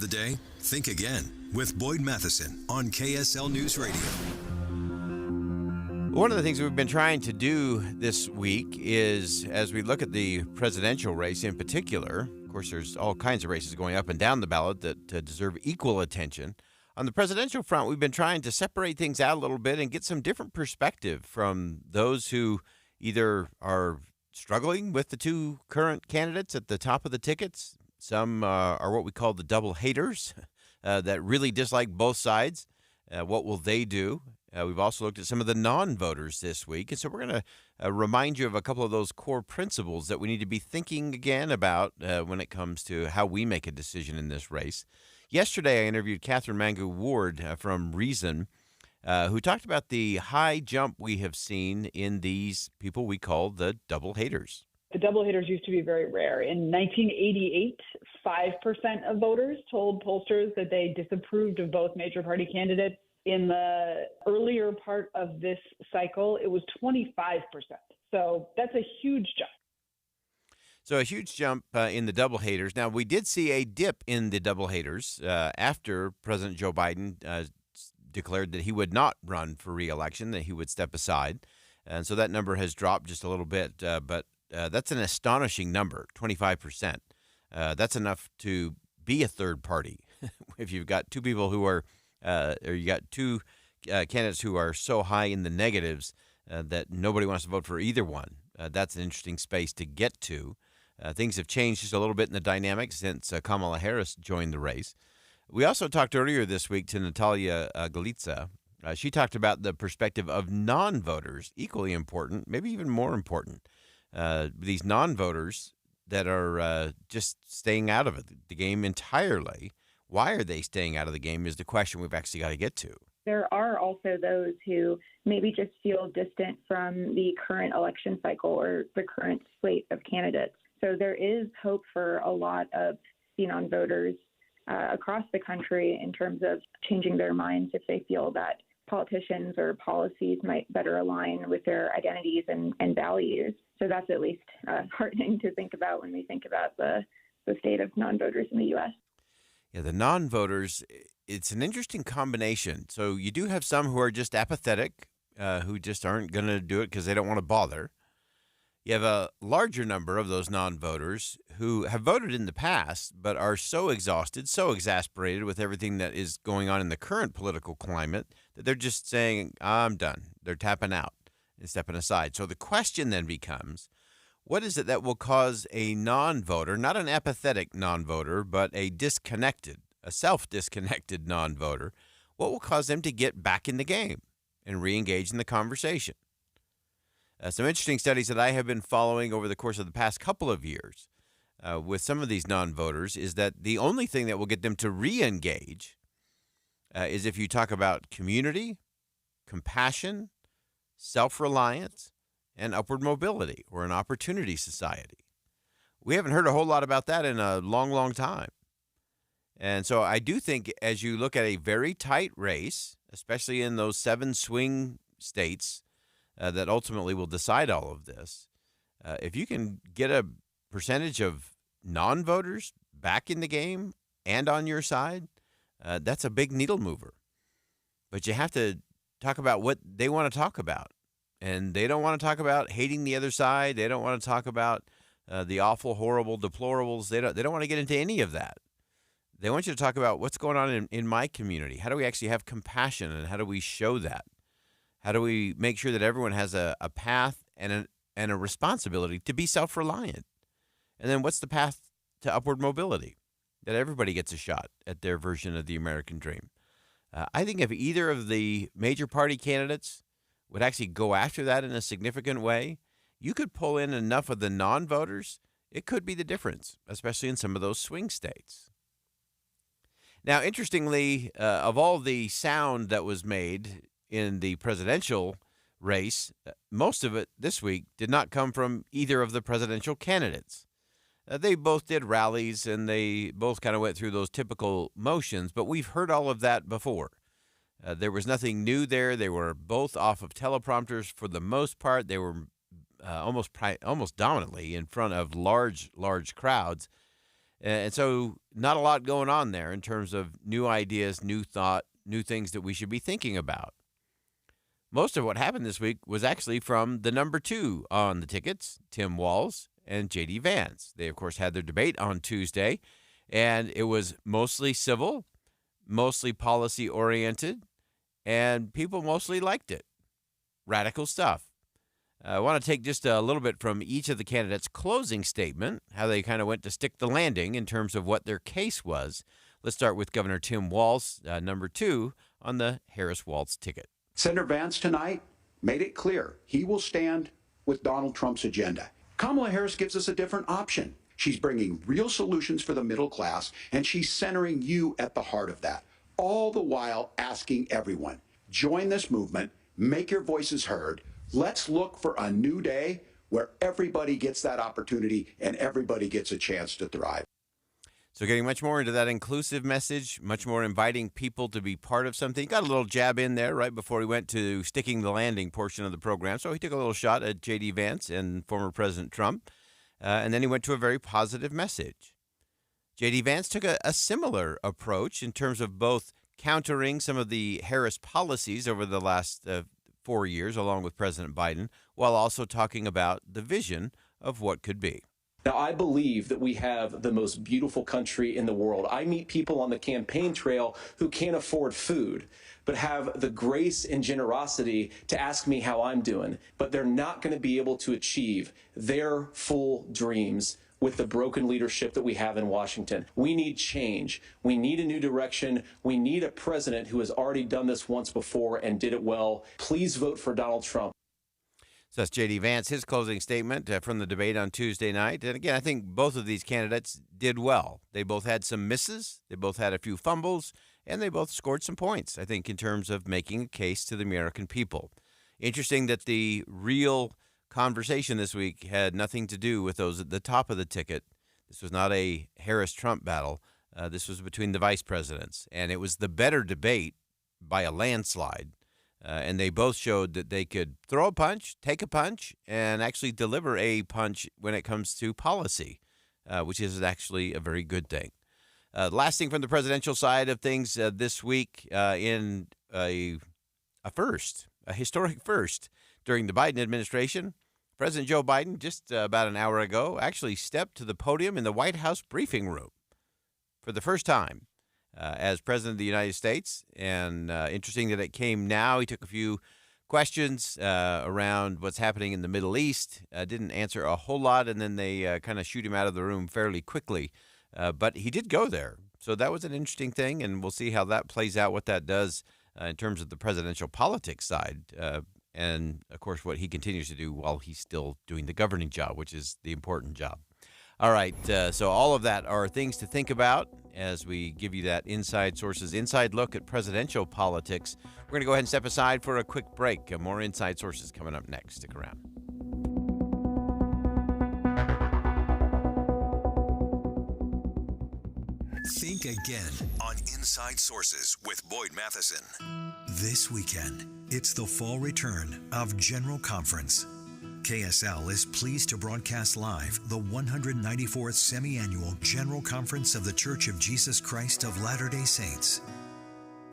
the day? Think again with Boyd Matheson on KSL News Radio. One of the things we've been trying to do this week is, as we look at the presidential race in particular, of course, there's all kinds of races going up and down the ballot that deserve equal attention. On the presidential front, we've been trying to separate things out a little bit and get some different perspective from those who either are struggling with the two current candidates at the top of the tickets. Some are what we call the double haters that really dislike both sides. What will they do? We've also looked at some of the non-voters this week. And so we're going to remind you of a couple of those core principles that we need to be thinking again about when it comes to how we make a decision in this race. Yesterday, I interviewed Catherine Mangu-Ward from Reason, who talked about the high jump we have seen in these people we call the double haters. The double haters used to be very rare. In 1988, 5% of voters told pollsters that they disapproved of both major party candidates. In the earlier part of this cycle, it was 25%. So that's a huge jump. So a huge jump in the double haters. Now, we did see a dip in the double haters after President Joe Biden declared that he would not run for re-election, that he would step aside. And so that number has dropped just a little bit. But that's an astonishing number, 25%. That's enough to be a third party. If you've got two people who are or you got two candidates who are so high in the negatives that nobody wants to vote for either one. That's an interesting space to get to. Things have changed just a little bit in the dynamic since Kamala Harris joined the race. We also talked earlier this week to Natalia Galitsa. She talked about the perspective of non-voters, equally important, maybe even more important. These non-voters that are just staying out of the game entirely. Why are they staying out of the game is the question we've actually got to get to. There are also those who maybe just feel distant from the current election cycle or the current slate of candidates. So there is hope for a lot of non-voters across the country in terms of changing their minds if they feel that politicians or policies might better align with their identities and values. So that's at least heartening to think about when we think about the state of non-voters in the U.S. Yeah, the non-voters, it's an interesting combination. So you do have some who are just apathetic, who just aren't going to do it because they don't want to bother. You have a larger number of those non-voters who have voted in the past but are so exhausted, so exasperated with everything that is going on in the current political climate that they're just saying, I'm done. They're tapping out and stepping aside. So the question then becomes, what is it that will cause a non-voter, not an apathetic non-voter, but a self-disconnected non-voter, what will cause them to get back in the game and re-engage in the conversation? Some interesting studies that I have been following over the course of the past couple of years with some of these non-voters is that the only thing that will get them to re-engage is if you talk about community, compassion, self-reliance, and upward mobility, or an opportunity society. We haven't heard a whole lot about that in a long, long time. And so I do think as you look at a very tight race, especially in those 7 swing states that ultimately will decide all of this, if you can get a percentage of non-voters back in the game and on your side, that's a big needle mover. But you have to talk about what they want to talk about. And they don't want to talk about hating the other side. They don't want to talk about the awful, horrible, deplorables. They don't want to get into any of that. They want you to talk about what's going on in my community. How do we actually have compassion, and how do we show that? How do we make sure that everyone has a path and a responsibility to be self-reliant? And then what's the path to upward mobility? That everybody gets a shot at their version of the American dream. I think if either of the major party candidates would actually go after that in a significant way, you could pull in enough of the non-voters, it could be the difference, especially in some of those swing states. Now, interestingly, of all the sound that was made in the presidential race, most of it this week did not come from either of the presidential candidates. They both did rallies, and they both kind of went through those typical motions, but we've heard all of that before. There was nothing new there. They were both off of teleprompters for the most part. They were almost dominantly in front of large crowds. And so not a lot going on there in terms of new ideas, new thought, new things that we should be thinking about. Most of what happened this week was actually from the number 2 on the tickets, Tim Walz and J.D. Vance. They, of course, had their debate on Tuesday, and it was mostly civil, mostly policy-oriented, and people mostly liked it. Radical stuff. I want to take just a little bit from each of the candidates' closing statement, how they kind of went to stick the landing in terms of what their case was. Let's start with Governor Tim Walz, number 2 on the Harris-Walz ticket. Senator Vance tonight made it clear he will stand with Donald Trump's agenda. Kamala Harris gives us a different option. She's bringing real solutions for the middle class, and she's centering you at the heart of that, all the while asking everyone, join this movement, make your voices heard. Let's look for a new day where everybody gets that opportunity and everybody gets a chance to thrive. So getting much more into that inclusive message, much more inviting people to be part of something. He got a little jab in there right before he went to sticking the landing portion of the program. So he took a little shot at J.D. Vance and former President Trump. And then he went to a very positive message. J.D. Vance took a similar approach in terms of both countering some of the Harris policies over the last 4 years, along with President Biden, while also talking about the vision of what could be. Now, I believe that we have the most beautiful country in the world. I meet people on the campaign trail who can't afford food, but have the grace and generosity to ask me how I'm doing. But they're not going to be able to achieve their full dreams with the broken leadership that we have in Washington. We need change. We need a new direction. We need a president who has already done this once before and did it well. Please vote for Donald Trump. So that's J.D. Vance, his closing statement from the debate on Tuesday night. And again, I think both of these candidates did well. They both had some misses. They both had a few fumbles, and they both scored some points, I think, in terms of making a case to the American people. Interesting that the real conversation this week had nothing to do with those at the top of the ticket. This was not a Harris-Trump battle. This was between the vice presidents, and it was the better debate by a landslide. And they both showed that they could throw a punch, take a punch, and actually deliver a punch when it comes to policy, which is actually a very good thing. Last thing from the presidential side of things this week in a historic first during the Biden administration, President Joe Biden, just about an hour ago, actually stepped to the podium in the White House briefing room for the first time as President of the United States. And interesting that it came now. He took a few questions around what's happening in the Middle East, didn't answer a whole lot, and then they kind of shoot him out of the room fairly quickly. But he did go there. So that was an interesting thing, and we'll see how that plays out, what that does in terms of the presidential politics side. And, of course, what he continues to do while he's still doing the governing job, which is the important job. All right, so all of that are things to think about as we give you that inside sources, inside look at presidential politics. We're going to go ahead and step aside for a quick break. More inside sources coming up next. Stick around. Think again on Inside Sources with Boyd Matheson. This weekend, it's the fall return of General Conference. KSL is pleased to broadcast live the 194th Semi-Annual General Conference of the Church of Jesus Christ of Latter-day Saints.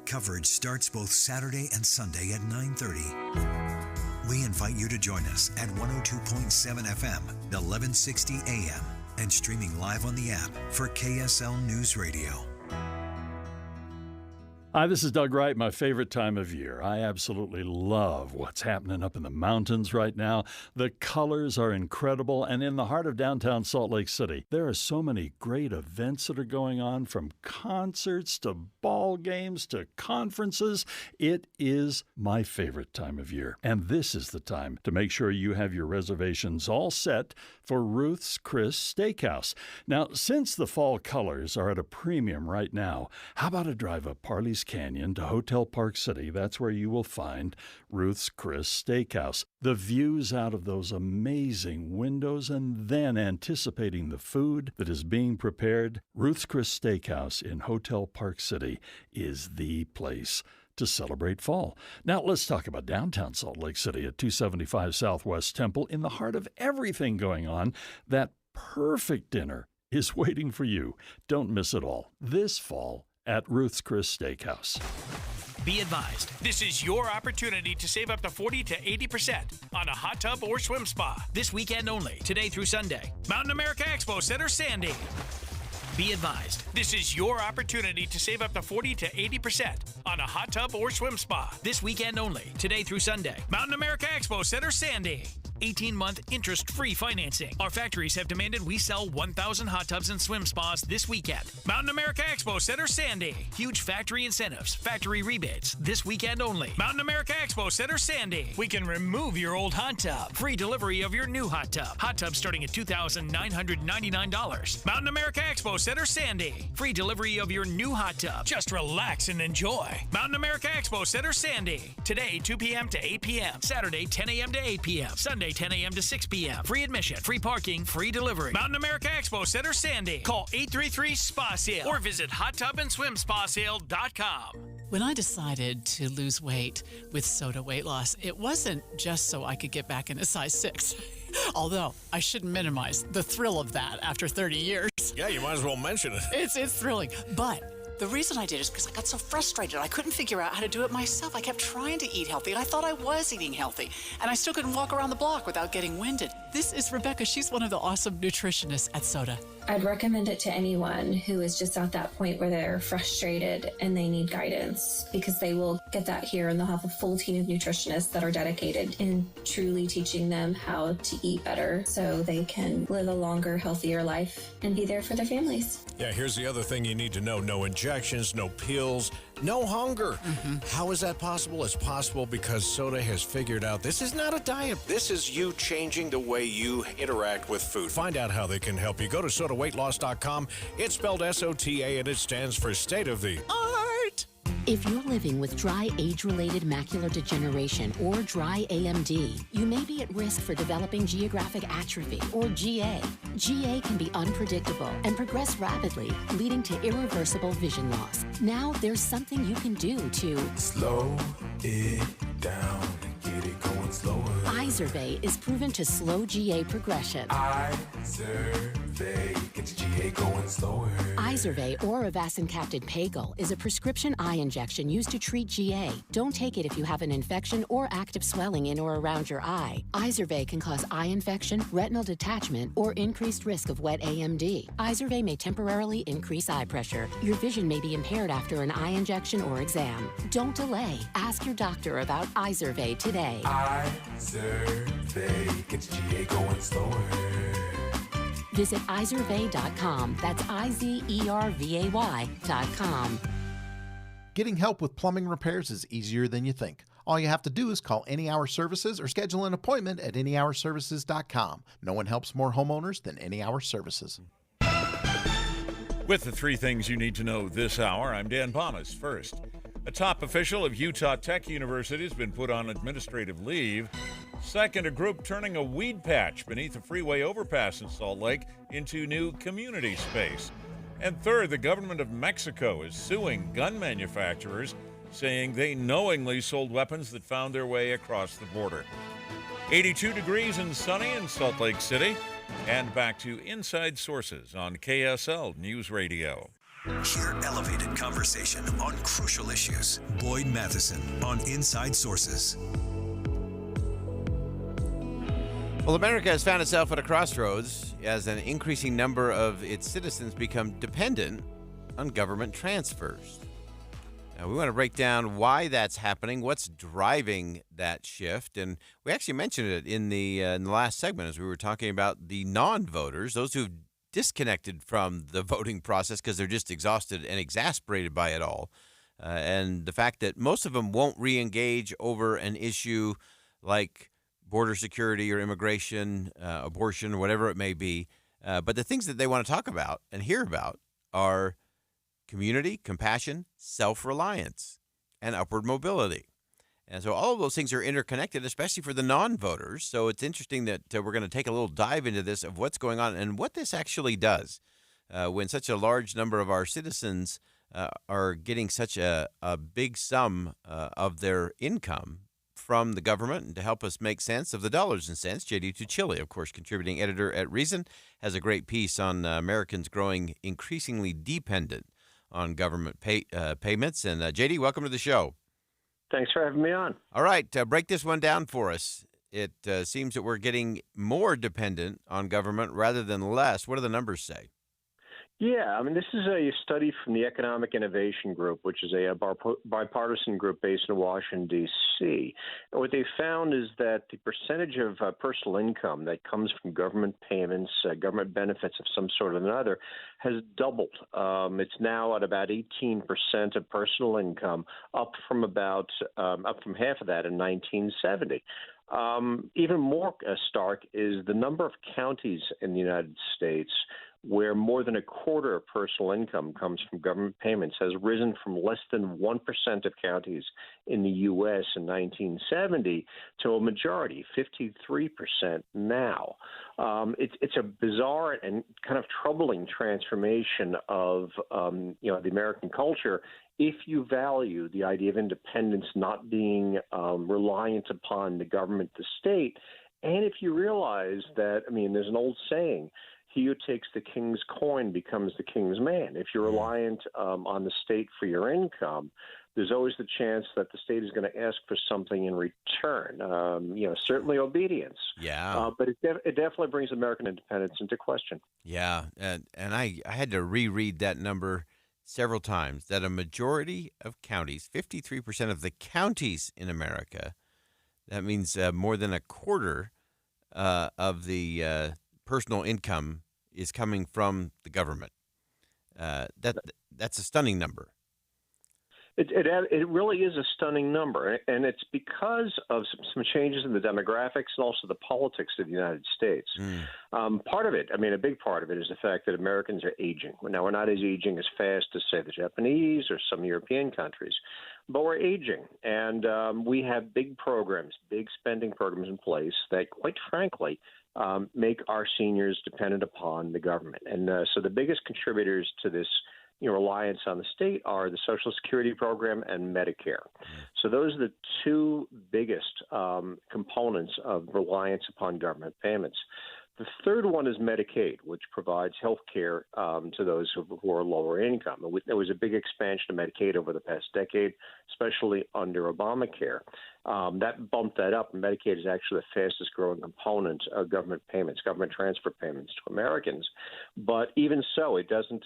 Coverage starts both Saturday and Sunday at 9:30. We invite you to join us at 102.7 FM, 1160 AM, and streaming live on the app for KSL News Radio. Hi, this is Doug Wright, my favorite time of year. I absolutely love what's happening up in the mountains right now. The colors are incredible, and in the heart of downtown Salt Lake City, there are so many great events that are going on, from concerts to ball games to conferences. It is my favorite time of year, and this is the time to make sure you have your reservations all set for Ruth's Chris Steakhouse. Now, since the fall colors are at a premium right now, how about a drive up Parley's Canyon to Hotel Park City? That's where you will find Ruth's Chris Steakhouse. The views out of those amazing windows, and then anticipating the food that is being prepared. Ruth's Chris Steakhouse in Hotel Park City is the place to celebrate fall. Now let's talk about downtown Salt Lake City at 275 Southwest Temple, in the heart of everything going on. That perfect dinner is waiting for you. Don't miss it all this fall at Ruth's Chris Steakhouse. Be advised, this is your opportunity to save up to 40 to 80% on a hot tub or swim spa. This weekend only, today through Sunday. Mountain America Expo Center, Sandy. Be advised, this is your opportunity to save up to 40 to 80% on a hot tub or swim spa. This weekend only, today through Sunday. Mountain America Expo Center, Sandy. 18-month interest-free financing. Our factories have demanded we sell 1,000 hot tubs and swim spas this weekend. Mountain America Expo Center, Sandy. Huge factory incentives, factory rebates, this weekend only. Mountain America Expo Center, Sandy. We can remove your old hot tub. Free delivery of your new hot tub. Hot tub starting at $2,999. Mountain America Expo Center, Sandy. Free delivery of your new hot tub. Just relax and enjoy. Mountain America Expo Center, Sandy. Today, 2 p.m. to 8 p.m. Saturday, 10 a.m. to 8 p.m. Sunday, 10 a.m. to 6 p.m. Free admission, free parking, free delivery. Mountain America Expo Center, Sandy. Call 833-SPA-SALE or visit hottubandswimspasale.com. When I decided to lose weight with Soda Weight Loss, it wasn't just so I could get back in a size 6. Although, I shouldn't minimize the thrill of that after 30 years. Yeah, you might as well mention it. It's thrilling. But the reason I did is because I got so frustrated. I couldn't figure out how to do it myself. I kept trying to eat healthy, and I thought I was eating healthy. And I still couldn't walk around the block without getting winded. This is Rebecca. She's one of the awesome nutritionists at Soda. I'd recommend it to anyone who is just at that point where they're frustrated and they need guidance, because they will get that here, and they'll have a full team of nutritionists that are dedicated in truly teaching them how to eat better so they can live a longer, healthier life and be there for their families. Yeah, here's the other thing you need to know. No injections, no pills, no hunger. How is that possible? It's possible because Soda has figured out this is not a diet. This is you changing the way you interact with food. Find out how they can help you. Go to sodaweightloss.com. It's spelled SOTA, and it stands for State of the Art. If you're living with dry age-related macular degeneration or dry AMD, you may be at risk for developing geographic atrophy or GA. GA can be unpredictable and progress rapidly, leading to irreversible vision loss. Now there's something you can do to slow it down and get it going slower. Izervay is proven to slow GA progression. Izervay gets GA going slower. Izervay or avastin-capted Pagel is a prescription eye injection used to treat GA. Don't take it if you have an infection or active swelling in or around your eye. Izervay can cause eye infection, retinal detachment, or increased risk of wet AMD. Izervay may temporarily increase eye pressure. Your vision may be impaired after an eye injection or exam. Don't delay. Ask your doctor about Izervay today. Izervay gets GA going slower. Visit Izervay.com. That's IZERVAY.com. Getting help with plumbing repairs is easier than you think. All you have to do is call Any Hour Services or schedule an appointment at anyhourservices.com. No one helps more homeowners than Any Hour Services. With the three things you need to know this hour, I'm Dan Palmas. First, a top official of Utah Tech University has been put on administrative leave. Second, a group turning a weed patch beneath a freeway overpass in Salt Lake into new community space. And third, the government of Mexico is suing gun manufacturers, saying they knowingly sold weapons that found their way across the border. 82 degrees and sunny in Salt Lake City. And back to Inside Sources on KSL News Radio. Hear elevated conversation on crucial issues. Boyd Matheson on Inside Sources. Well, America has found itself at a crossroads as an increasing number of its citizens become dependent on government transfers. Now, we want to break down why that's happening, what's driving that shift, and we actually mentioned it in the last segment as we were talking about the non-voters, those who've disconnected from the voting process because they're just exhausted and exasperated by it all, and the fact that most of them won't re-engage over an issue like border security or immigration, abortion, or whatever it may be. But the things that they want to talk about and hear about are community, compassion, self-reliance, and upward mobility. And so all of those things are interconnected, especially for the non-voters. So it's interesting that we're going to take a little dive into this of what's going on and what this actually does when such a large number of our citizens are getting such a big sum of their income from the government and to help us make sense of the dollars and cents. JD Tuchili, of course, contributing editor at Reason, has a great piece on Americans growing increasingly dependent on government payments. And JD, welcome to the show. Thanks for having me on. All right, break this one down for us. It seems that we're getting more dependent on government rather than less. What do the numbers say? Yeah, I mean, this is a study from the Economic Innovation Group, which is a bipartisan group based in Washington, D.C. And what they found is that the percentage of personal income that comes from government payments, government benefits of some sort or another, has doubled. It's now at about 18% of personal income, up from half of that in 1970. Even more stark is the number of counties in the United States where more than a quarter of personal income comes from government payments has risen from less than 1% of counties in the U.S. in 1970 to a majority, 53% now. It's a bizarre and kind of troubling transformation of the American culture if you value the idea of independence not being reliant upon the government, the state, and if you realize that, there's an old saying, he who takes the king's coin becomes the king's man. If you're reliant on the state for your income, there's always the chance that the state is going to ask for something in return. Certainly obedience. Yeah. But it definitely brings American independence into question. Yeah, and I had to reread that number several times, that a majority of counties, 53% of the counties in America, that means more than a quarter of the personal income is coming from the government. That's a stunning number. It really is a stunning number, and it's because of some changes in the demographics and also the politics of the United States. Part of it, a big part of it is the fact that Americans are aging. Now, we're not aging as fast as, say, the Japanese or some European countries, but we're aging, and we have big programs, big spending programs in place that, quite frankly, make our seniors dependent upon the government. And so the biggest contributors to this reliance on the state are the Social Security program and Medicare. So those are the two biggest components of reliance upon government payments. The third one is Medicaid, which provides health care to those who are lower income. There was a big expansion of Medicaid over the past decade, especially under Obamacare. That bumped that up. Medicaid is actually the fastest growing component of government payments, government transfer payments to Americans. But even so, it doesn't.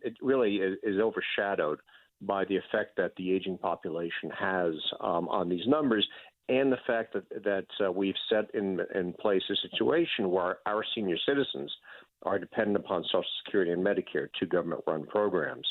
It really is overshadowed by the effect that the aging population has on these numbers, and the fact that we've set in place a situation where our senior citizens are dependent upon Social Security and Medicare, two government-run programs,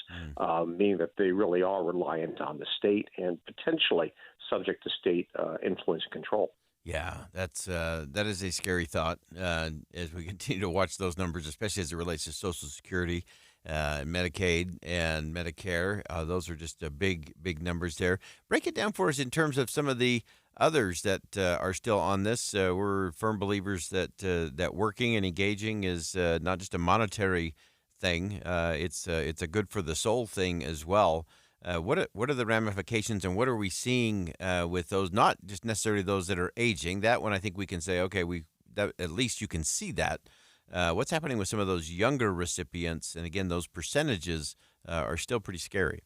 meaning that they really are reliant on the state and potentially subject to state influence and control. Yeah, that is a scary thought as we continue to watch those numbers, especially as it relates to Social Security, Medicaid, and Medicare. Those are just big numbers there. Break it down for us in terms of some of the others that are still on this. We're firm believers that working and engaging is not just a monetary thing. It's a good for the soul thing as well. What are the ramifications, and what are we seeing with those? Not just necessarily those that are aging. That one, I think we can say, okay, at least you can see that. What's happening with some of those younger recipients? And again, those percentages are still pretty scary.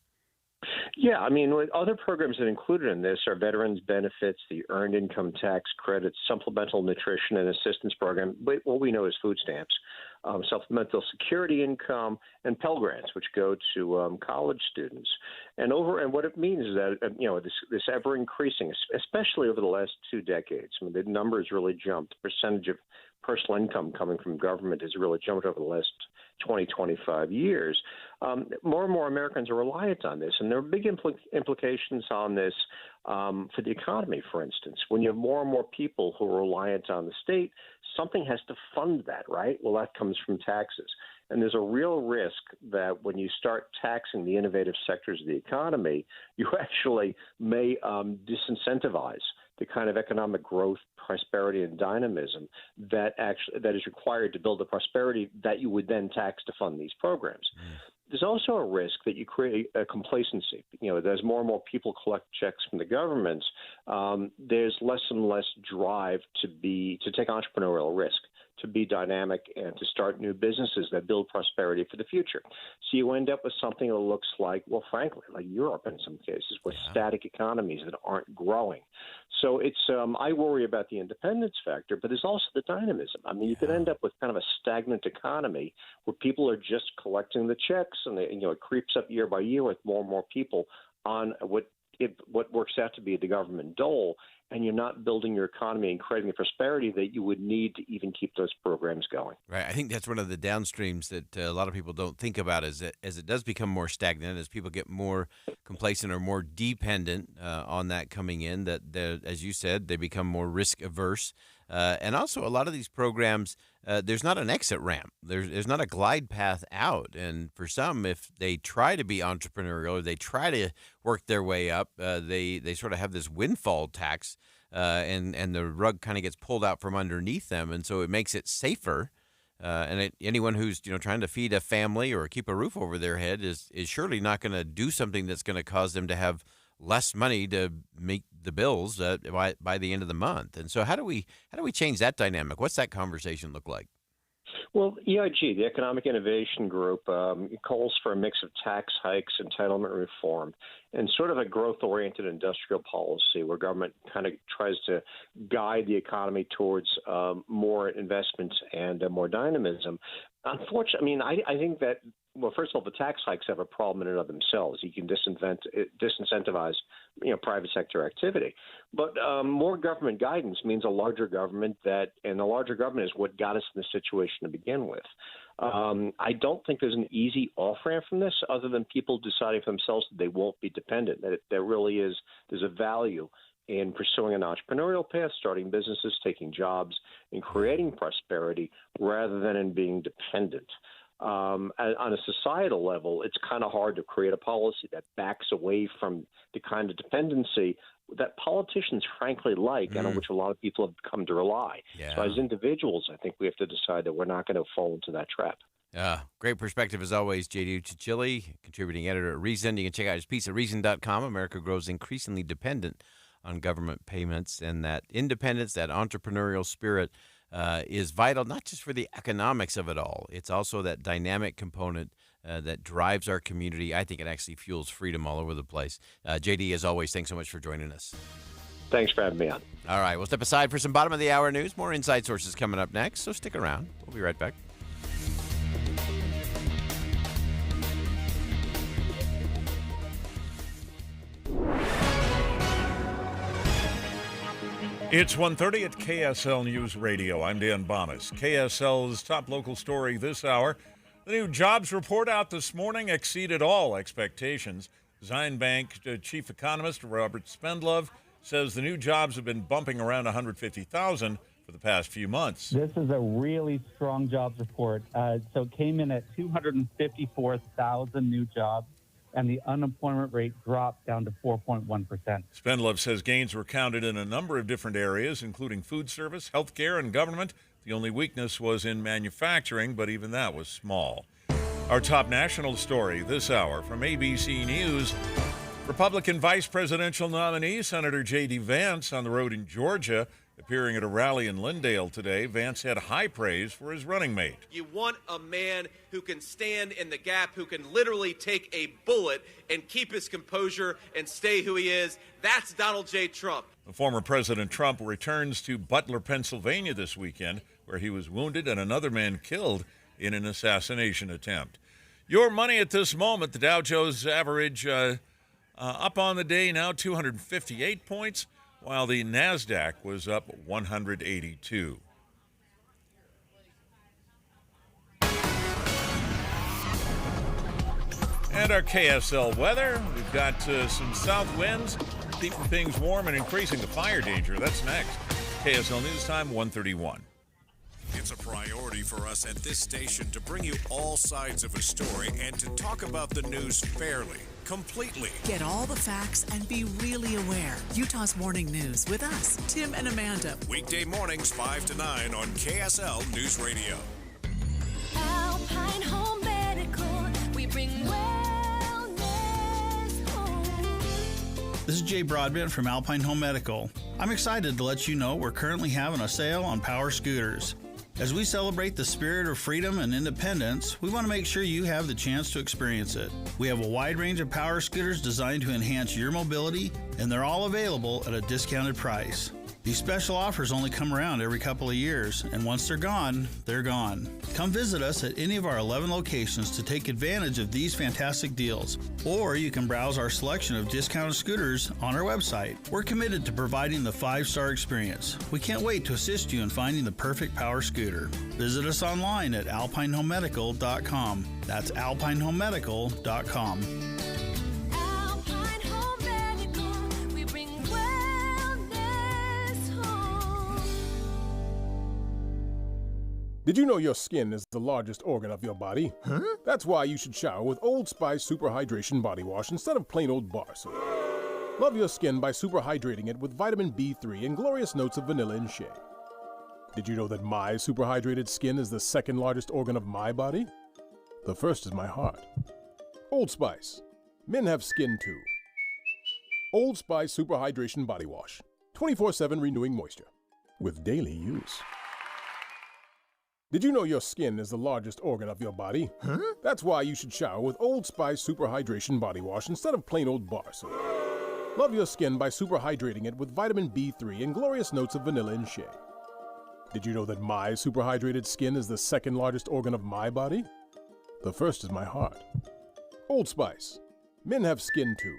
Yeah, other programs that are included in this are veterans benefits, the earned income tax credits, supplemental nutrition and assistance program, what we know as food stamps, supplemental security income, and Pell Grants, which go to college students. And what it means is that this ever increasing, especially over the last 2 decades. The numbers really jumped. The percentage of personal income coming from government has really jumped over the last 20, 25 years. More and more Americans are reliant on this, and there are big implications on this for the economy, for instance. When you have more and more people who are reliant on the state, something has to fund that, right? Well, that comes from taxes. And there's a real risk that when you start taxing the innovative sectors of the economy, you actually may disincentivize the kind of economic growth, prosperity, and dynamism that is required to build the prosperity that you would then tax to fund these programs. there's also a risk that you create a complacency. As more and more people collect checks from the governments, there's less and less drive to take entrepreneurial risk, to be dynamic, and to start new businesses that build prosperity for the future. So you end up with something that looks like, well, frankly, like Europe in some cases, with static economies that aren't growing. So it's I worry about the independence factor, but there's also the dynamism. I mean, you could end up with kind of a stagnant economy where people are just collecting the checks, and it creeps up year by year with more and more people on what works out to be the government dole, and you're not building your economy and creating the prosperity that you would need to even keep those programs going. Right. I think that's one of the downstreams that a lot of people don't think about as it does become more stagnant, as people get more complacent or more dependent on that coming in, that as you said, they become more risk averse. And also a lot of these programs, there's not an exit ramp. There's not a glide path out. And for some, if they try to be entrepreneurial or they try to work their way up, they sort of have this windfall tax, and the rug kind of gets pulled out from underneath them. And so it makes it safer. Anyone who's trying to feed a family or keep a roof over their head is surely not going to do something that's going to cause them to have less money to make the bills by the end of the month. And so how do we change that dynamic? What's that conversation look like? Well, EIG, the Economic Innovation Group, calls for a mix of tax hikes, entitlement reform, and sort of a growth-oriented industrial policy where government kind of tries to guide the economy towards more investments and more dynamism. Unfortunately, I think that, well, first of all, the tax hikes have a problem in and of themselves. You can disincentivize, private sector activity. But more government guidance means a larger government and the larger government is what got us in this situation to begin with. I don't think there's an easy off-ramp from this other than people deciding for themselves that they won't be dependent, that there really is, there's a value in pursuing an entrepreneurial path, starting businesses, taking jobs, and creating prosperity rather than in being dependent. On a societal level, it's kind of hard to create a policy that backs away from the kind of dependency that politicians frankly like and on which a lot of people have come to rely. Yeah. So as individuals, I think we have to decide that we're not going to fall into that trap. Great perspective as always, J.D. Cicilli, contributing editor at Reason. You can check out his piece at Reason.com. America grows increasingly dependent on government payments, and that independence, that entrepreneurial spirit is vital, not just for the economics of it all. It's also that dynamic component that drives our community. I think it actually fuels freedom all over the place. JD, as always, thanks so much for joining us. Thanks for having me on. All right, we'll step aside for some bottom of the hour news. More Inside Sources coming up next, so stick around. We'll be right back. It's 1:30 at KSL News Radio. I'm Dan Bonas. KSL's top local story this hour. The new jobs report out this morning exceeded all expectations. Zion Bank chief economist Robert Spendlove says the new jobs have been bumping around 150,000 for the past few months. This is a really strong jobs report. So it came in at 254,000 new jobs, and the unemployment rate dropped down to 4.1%. Spendlove says gains were counted in a number of different areas, including food service, healthcare, and government. The only weakness was in manufacturing, but even that was small. Our top national story this hour from ABC News. Republican vice presidential nominee Senator J.D. Vance on the road in Georgia. Appearing at a rally in Lindale today, Vance had high praise for his running mate. You want a man who can stand in the gap, who can literally take a bullet and keep his composure and stay who he is. That's Donald J. Trump. The former President Trump returns to Butler, Pennsylvania this weekend, where he was wounded and another man killed in an assassination attempt. Your money at this moment, the Dow Jones average up on the day now, 258 points. While the NASDAQ was up 182. And our KSL weather, we've got some south winds, keeping things warm and increasing the fire danger. That's next. KSL News Time, 1:31. It's a priority for us at this station to bring you all sides of a story and to talk about the news fairly, completely. Get all the facts and be really aware. Utah's Morning News with us, Tim and Amanda. Weekday mornings 5 to 9 on KSL News Radio. Alpine Home Medical. We bring This is Jay Broadbent from Alpine Home Medical. I'm excited to let you know we're currently having a sale on power scooters. As we celebrate the spirit of freedom and independence, we want to make sure you have the chance to experience it. We have a wide range of power scooters designed to enhance your mobility, and they're all available at a discounted price. These special offers only come around every couple of years, and once they're gone, they're gone. Come visit us at any of our 11 locations to take advantage of these fantastic deals, or you can browse our selection of discounted scooters on our website. We're committed to providing the 5-star experience. We can't wait to assist you in finding the perfect power scooter. Visit us online at alpinehomemedical.com. That's alpinehomemedical.com. Did you know your skin is the largest organ of your body? Huh? That's why you should shower with Old Spice Super Hydration Body Wash instead of plain old bar soap. Love your skin by super hydrating it with vitamin B3 and glorious notes of vanilla and shea. Did you know that my super hydrated skin is the second largest organ of my body? The first is my heart. Old Spice. Men have skin too. Old Spice Super Hydration Body Wash. 24/7 renewing moisture. With daily use. Did you know your skin is the largest organ of your body? Huh? That's why you should shower with Old Spice Super Hydration Body Wash instead of plain old bar soap. Love your skin by super hydrating it with vitamin B3 and glorious notes of vanilla and shea. Did you know that my super hydrated skin is the second largest organ of my body? The first is my heart. Old Spice. Men have skin too.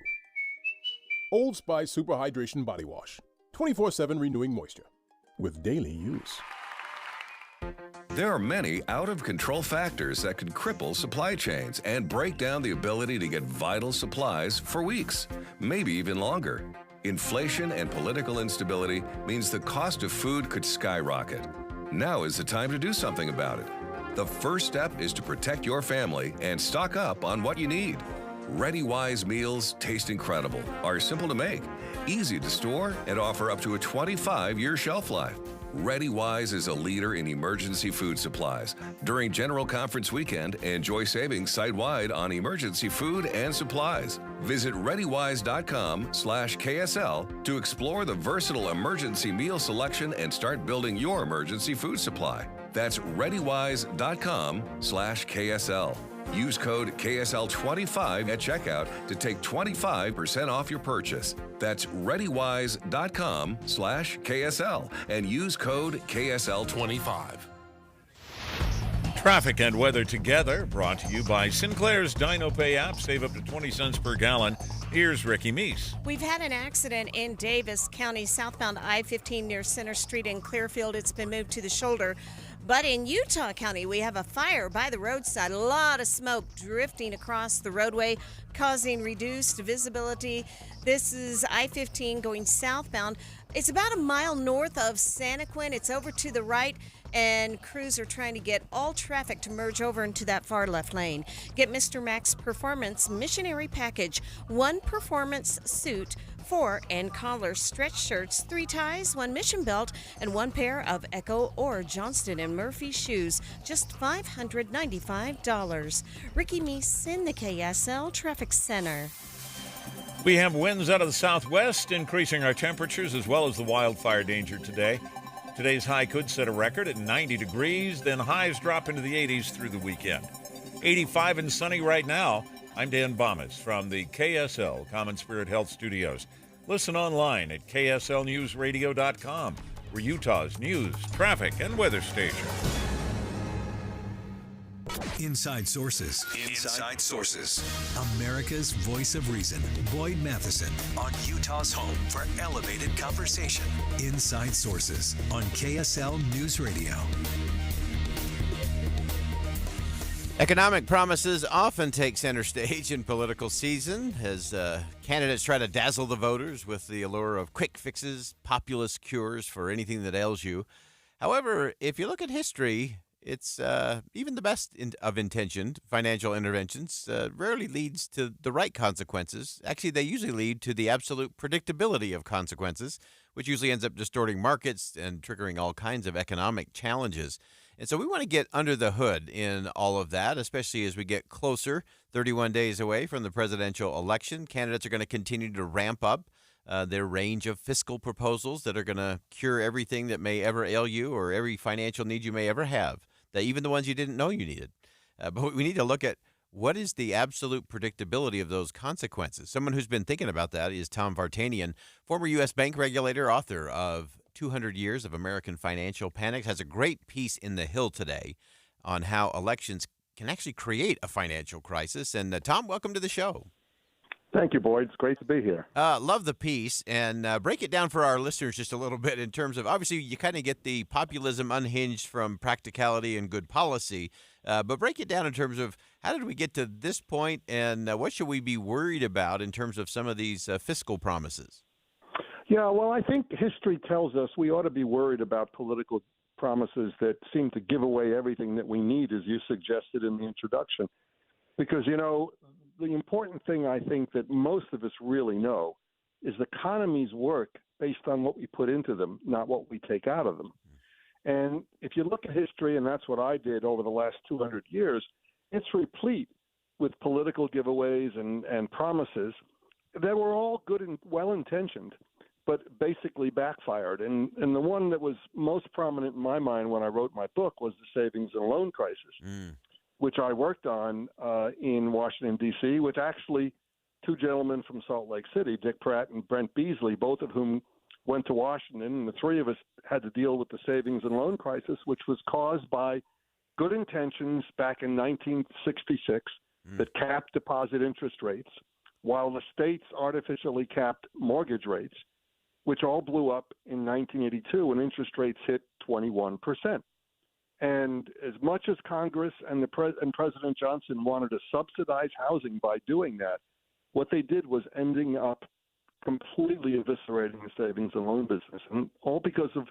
Old Spice Super Hydration Body Wash. 24/7 renewing moisture. With daily use. There are many out-of-control factors that can cripple supply chains and break down the ability to get vital supplies for weeks, maybe even longer. Inflation and political instability means the cost of food could skyrocket. Now is the time to do something about it. The first step is to protect your family and stock up on what you need. ReadyWise meals taste incredible, are simple to make, easy to store, and offer up to a 25-year shelf life. ReadyWise is a leader in emergency food supplies. During General Conference Weekend, enjoy savings site-wide on emergency food and supplies. Visit ReadyWise.com/KSL to explore the versatile emergency meal selection and start building your emergency food supply. That's ReadyWise.com/KSL. Use code KSL25 at checkout to take 25% off your purchase. That's ReadyWise.com/KSL and use code KSL25. Traffic and weather together, brought to you by Sinclair's DinoPay app. Save up to 20 cents per gallon. Here's Ricky Meese. We've had an accident in Davis County, southbound I-15 near Center Street in Clearfield. It's been moved to the shoulder. But in Utah County, we have a fire by the roadside. A lot of smoke drifting across the roadway, causing reduced visibility. This is I-15 going southbound. It's about a mile north of Santaquin. It's over to the right, and crews are trying to get all traffic to merge over into that far left lane. Get Mr. Max Performance Missionary Package. 1 performance suit, 4 end collar stretch shirts, 3 ties, 1 mission belt, and 1 pair of Echo or Johnston & Murphy shoes. Just $595. Ricky Meese in the KSL Traffic Center. We have winds out of the southwest, increasing our temperatures as well as the wildfire danger today. Today's high could set a record at 90 degrees, then highs drop into the 80s through the weekend. 85 and sunny right now. I'm Dan Bomas from the KSL Common Spirit Health Studios. Listen online at kslnewsradio.com. We're Utah's news, traffic, and weather station. Inside Sources. Inside Sources. America's voice of reason. Boyd Matheson on Utah's home for elevated conversation. Inside Sources on KSL News Radio. Economic promises often take center stage in political season as candidates try to dazzle the voters with the allure of quick fixes, populist cures for anything that ails you. However, if you look at history, it's even the best of intentioned financial interventions rarely leads to the right consequences. Actually, they usually lead to the absolute predictability of consequences, which usually ends up distorting markets and triggering all kinds of economic challenges. And so we want to get under the hood in all of that, especially as we get closer, 31 days away from the presidential election. Candidates are going to continue to ramp up their range of fiscal proposals that are going to cure everything that may ever ail you or every financial need you may ever have, that even the ones you didn't know you needed. But we need to look at what is the absolute predictability of those consequences. Someone who's been thinking about that is Tom Vartanian, former U.S. bank regulator, author of 200 Years of American Financial Panics, has a great piece in The Hill today on how elections can actually create a financial crisis. And Tom, welcome to the show. Thank you, Boyd. It's great to be here. Love the piece, and break it down for our listeners just a little bit in terms of, obviously, you kind of get the populism unhinged from practicality and good policy, but break it down in terms of how did we get to this point, and what should we be worried about in terms of some of these fiscal promises? Yeah, well, I think history tells us we ought to be worried about political promises that seem to give away everything that we need, as you suggested in the introduction. Because, you know, the important thing I think that most of us really know is economies work based on what we put into them, not what we take out of them. And if you look at history, and that's what I did over the last 200 years, it's replete with political giveaways and promises that were all good and well-intentioned, but basically backfired. And the one that was most prominent in my mind when I wrote my book was the savings and loan crisis, which I worked on in Washington, D.C., with actually two gentlemen from Salt Lake City, Dick Pratt and Brent Beasley, both of whom went to Washington. And the three of us had to deal with the savings and loan crisis, which was caused by good intentions back in 1966 that capped deposit interest rates, while the states artificially capped mortgage rates, which all blew up in 1982 when interest rates hit 21%. And as much as Congress and President Johnson wanted to subsidize housing by doing that, what they did was ending up completely eviscerating the savings and loan business, and all because of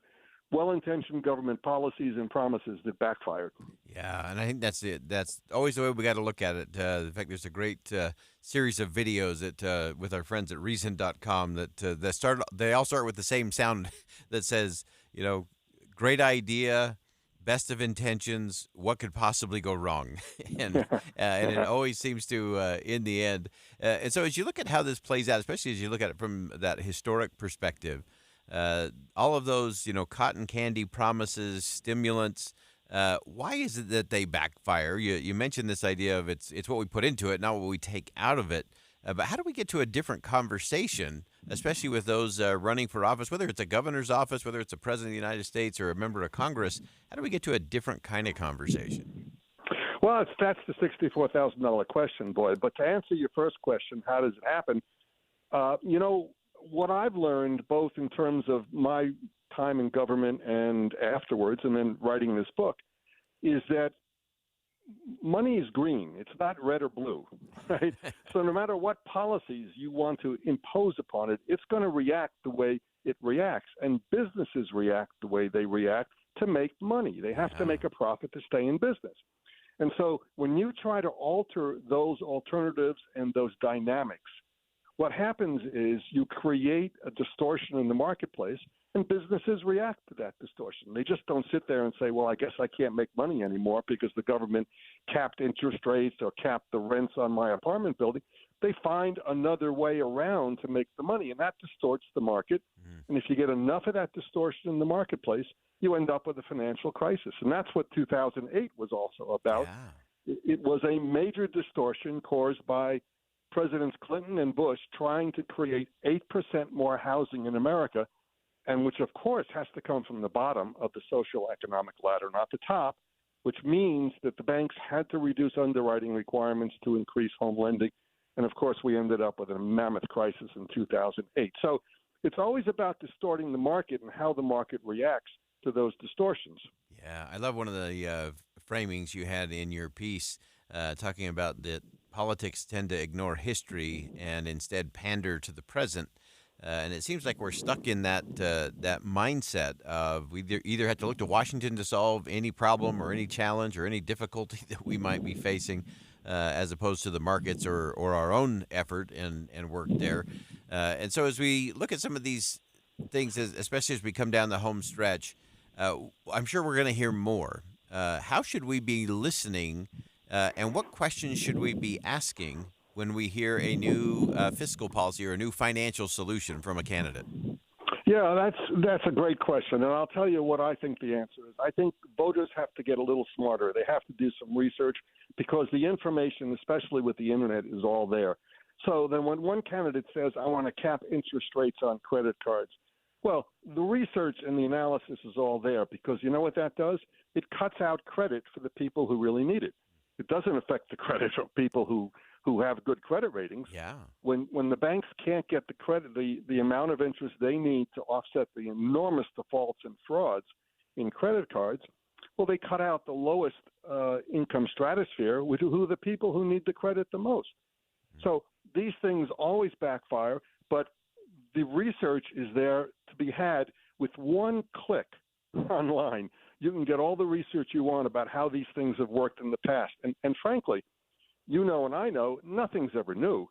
well-intentioned government policies and promises that backfired. Yeah, and I think that's it. That's always the way we got to look at it. In fact, there's a great series of videos that with our friends at Reason.com they all start with the same sound that says, you know, great idea, best of intentions, what could possibly go wrong? and it always seems to in the end. And so as you look at how this plays out, especially as you look at it from that historic perspective, all of those, you know, cotton candy promises, stimulants, why is it that they backfire? You mentioned this idea of it's what we put into it, not what we take out of it. But how do we get to a different conversation, especially with those running for office, whether it's a governor's office, whether it's a president of the United States or a member of Congress? How do we get to a different kind of conversation? Well, that's the $64,000 question, Boyd. But to answer your first question, how does it happen? You know, what I've learned, both in terms of my time in government and afterwards, and then writing this book, is that money is green. It's not red or blue, right? So no matter what policies you want to impose upon it, it's going to react the way it reacts. And businesses react the way they react to make money. They have to make a profit to stay in business. And so when you try to alter those alternatives and those dynamics, what happens is you create a distortion in the marketplace, and businesses react to that distortion. They just don't sit there and say, well, I guess I can't make money anymore because the government capped interest rates or capped the rents on my apartment building. They find another way around to make the money, and that distorts the market. And if you get enough of that distortion in the marketplace, you end up with a financial crisis. And that's what 2008 was also about. It was a major distortion caused by Presidents Clinton and Bush trying to create 8% more housing in America, and which, of course, has to come from the bottom of the social economic ladder, not the top, which means that the banks had to reduce underwriting requirements to increase home lending. And, of course, we ended up with a mammoth crisis in 2008. So it's always about distorting the market and how the market reacts to those distortions. Yeah, I love one of the framings you had in your piece talking about that politics tend to ignore history and instead pander to the present. And it seems like we're stuck in that mindset of we either have to look to Washington to solve any problem or any challenge or any difficulty that we might be facing, as opposed to the markets or our own effort and work there. And so as we look at some of these things, especially as we come down the home stretch, I'm sure we're going to hear more. how should we be listening, and what questions should we be asking when we hear a new fiscal policy or a new financial solution from a candidate? Yeah, that's a great question, and I'll tell you what I think the answer is. I think voters have to get a little smarter. They have to do some research because the information, especially with the internet, is all there. So then when one candidate says, I want to cap interest rates on credit cards, well, the research and the analysis is all there because you know what that does? It cuts out credit for the people who really need it. It doesn't affect the credit of people who have good credit ratings. Yeah. When the banks can't get the credit, the amount of interest they need to offset the enormous defaults and frauds in credit cards, well, they cut out the lowest income stratosphere, which who are the people who need the credit the most. So these things always backfire, but the research is there to be had with one click online. You can get all the research you want about how these things have worked in the past. And frankly, you know and I know, nothing's ever new.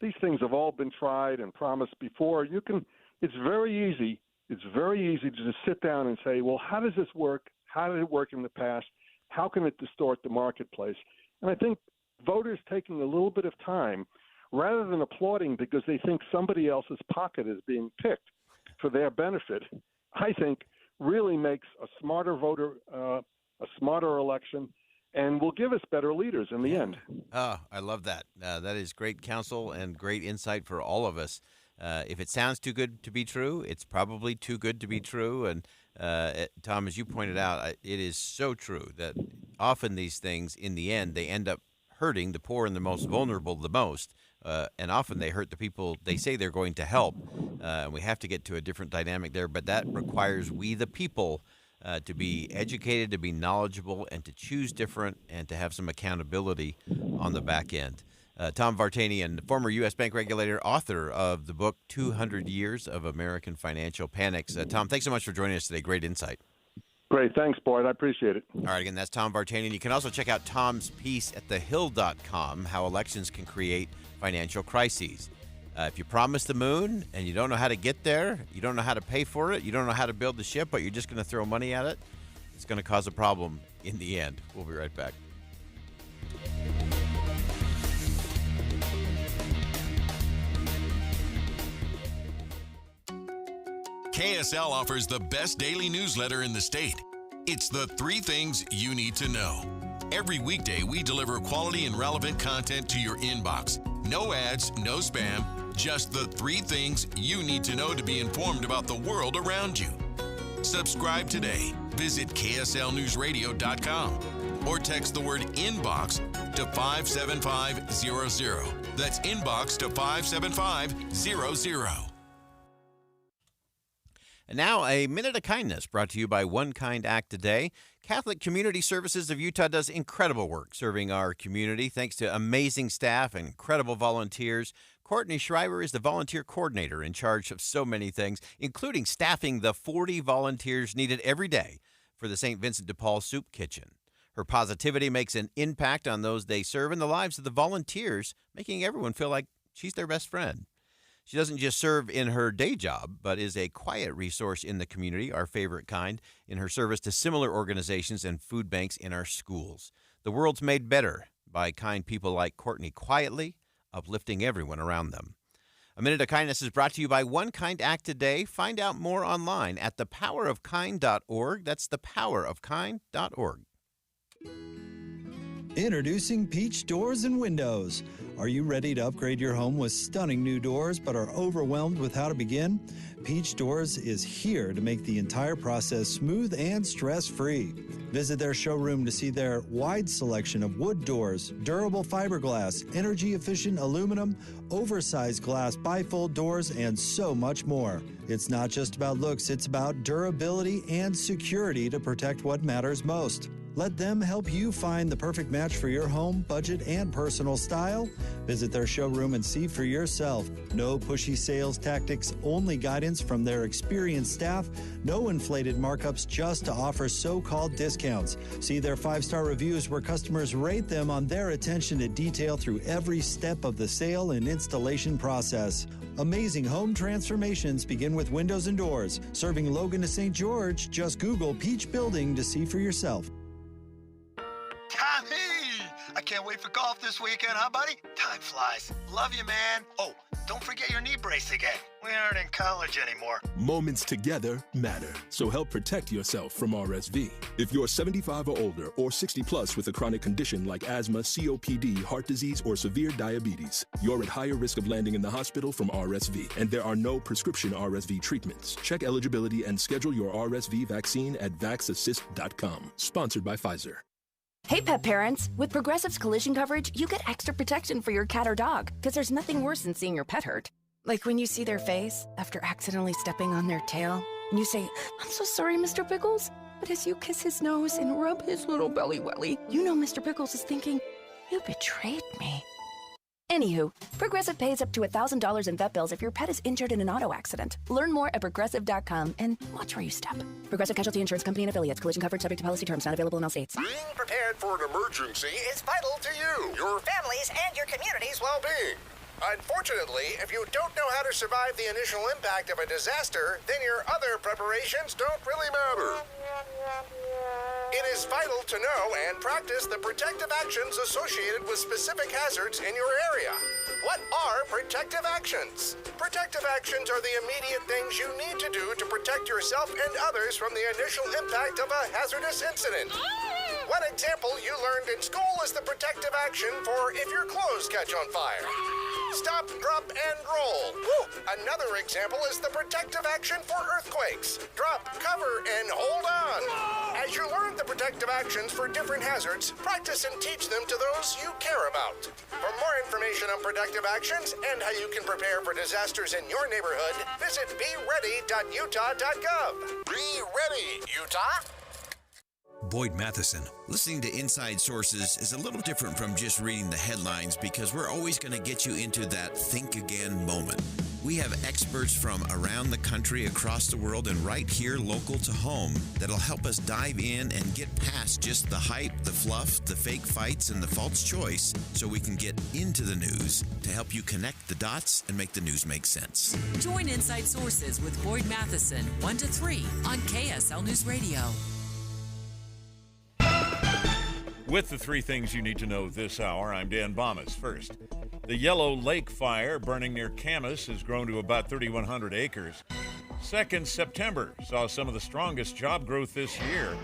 These things have all been tried and promised before. It's very easy to just sit down and say, well, how does this work? How did it work in the past? How can it distort the marketplace? And I think voters taking a little bit of time, rather than applauding because they think somebody else's pocket is being picked for their benefit, I think really makes a smarter voter, a smarter election, and will give us better leaders in the end. Oh, I love that. That is great counsel and great insight for all of us. If it sounds too good to be true, it's probably too good to be true. And Tom, as you pointed out, it is so true that often these things, in the end, they end up hurting the poor and the most vulnerable the most. And often they hurt the people they say they're going to help. And we have to get to a different dynamic there. But that requires we, the people, to be educated, to be knowledgeable, and to choose different, and to have some accountability on the back end. Tom Vartanian, former U.S. bank regulator, author of the book 200 Years of American Financial Panics. Tom, thanks so much for joining us today. Great insight. Great. Thanks, Boyd. I appreciate it. All right. Again, that's Tom Vartanian. You can also check out Tom's piece at thehill.com, How Elections Can Create Financial Crises. If you promise the moon and you don't know how to get there, you don't know how to pay for it, you don't know how to build the ship, but you're just going to throw money at it, it's going to cause a problem in the end. We'll be right back. KSL offers the best daily newsletter in the state. It's the 3 things you need to know. Every weekday, we deliver quality and relevant content to your inbox. No ads, no spam, just the 3 things you need to know to be informed about the world around you. Subscribe today. Visit KSLNewsRadio.com or text the word inbox to 57500. That's inbox to 57500. And now, a minute of kindness brought to you by One Kind Act Today. Catholic Community Services of Utah does incredible work serving our community thanks to amazing staff and incredible volunteers. Courtney Schreiber is the volunteer coordinator in charge of so many things, including staffing the 40 volunteers needed every day for the St. Vincent de Paul Soup Kitchen. Her positivity makes an impact on those they serve and the lives of the volunteers, making everyone feel like she's their best friend. She doesn't just serve in her day job, but is a quiet resource in the community, our favorite kind, in her service to similar organizations and food banks in our schools. The world's made better by kind people like Courtney, quietly uplifting everyone around them. A Minute of Kindness is brought to you by One Kind Act Today. Find out more online at thepowerofkind.org. That's thepowerofkind.org. Introducing Peach Doors and Windows. Are you ready to upgrade your home with stunning new doors but are overwhelmed with how to begin? Peach Doors is here to make the entire process smooth and stress-free. Visit their showroom to see their wide selection of wood doors, durable fiberglass, energy-efficient aluminum, oversized glass bifold doors, and so much more. It's not just about looks, it's about durability and security to protect what matters most. Let them help you find the perfect match for your home, budget, and personal style. Visit their showroom and see for yourself. No pushy sales tactics, only guidance from their experienced staff. No inflated markups just to offer so-called discounts. See their 5-star reviews where customers rate them on their attention to detail through every step of the sale and installation process. Amazing home transformations begin with windows and doors. Serving Logan to St. George, just Google Peach Building to see for yourself. can't wait for golf this weekend, huh, buddy? Time flies. Love you, man. Oh, don't forget your knee brace again. We aren't in college anymore. Moments together matter, so help protect yourself from RSV. If you're 75 or older or 60 plus with a chronic condition like asthma, COPD, heart disease, or severe diabetes, you're at higher risk of landing in the hospital from RSV, and there are no prescription RSV treatments. Check eligibility and schedule your RSV vaccine at vaxassist.com. Sponsored by Pfizer. Hey, pet parents! With Progressive's collision coverage, you get extra protection for your cat or dog, because there's nothing worse than seeing your pet hurt. Like when you see their face after accidentally stepping on their tail, and you say, "I'm so sorry, Mr. Pickles." But as you kiss his nose and rub his little belly welly, you know Mr. Pickles is thinking, "You betrayed me." Anywho, Progressive pays up to $1,000 in vet bills if your pet is injured in an auto accident. Learn more at Progressive.com and watch where you step. Progressive Casualty Insurance Company and Affiliates. Collision coverage subject to policy terms. Not available in all states. Being prepared for an emergency is vital to you, your family's, and your community's well-being. Unfortunately, if you don't know how to survive the initial impact of a disaster, then your other preparations don't really matter. It is vital to know and practice the protective actions associated with specific hazards in your area. What are protective actions? Protective actions are the immediate things you need to do to protect yourself and others from the initial impact of a hazardous incident. One example you learned in school is the protective action for if your clothes catch on fire. Stop, drop, and roll. Woo! Another example is the protective action for earthquakes. Drop, cover, and hold on. As you learn the protective actions for different hazards, practice and teach them to those you care about. For more information on protective actions and how you can prepare for disasters in your neighborhood, visit beready.utah.gov. Be ready, Utah! Boyd Matheson. Listening to Inside Sources is a little different from just reading the headlines because we're always going to get you into that think again moment. We have experts from around the country, across the world, and right here local to home that'll help us dive in and get past just the hype, the fluff, the fake fights, and the false choice so we can get into the news to help you connect the dots and make the news make sense. Join Inside Sources with Boyd Matheson, 1 to 3 on KSL News Radio. With the 3 things you need to know this hour, I'm Dan Bomas. First, the Yellow Lake fire burning near Camas has grown to about 3,100 acres. Second, September saw some of the strongest job growth this year.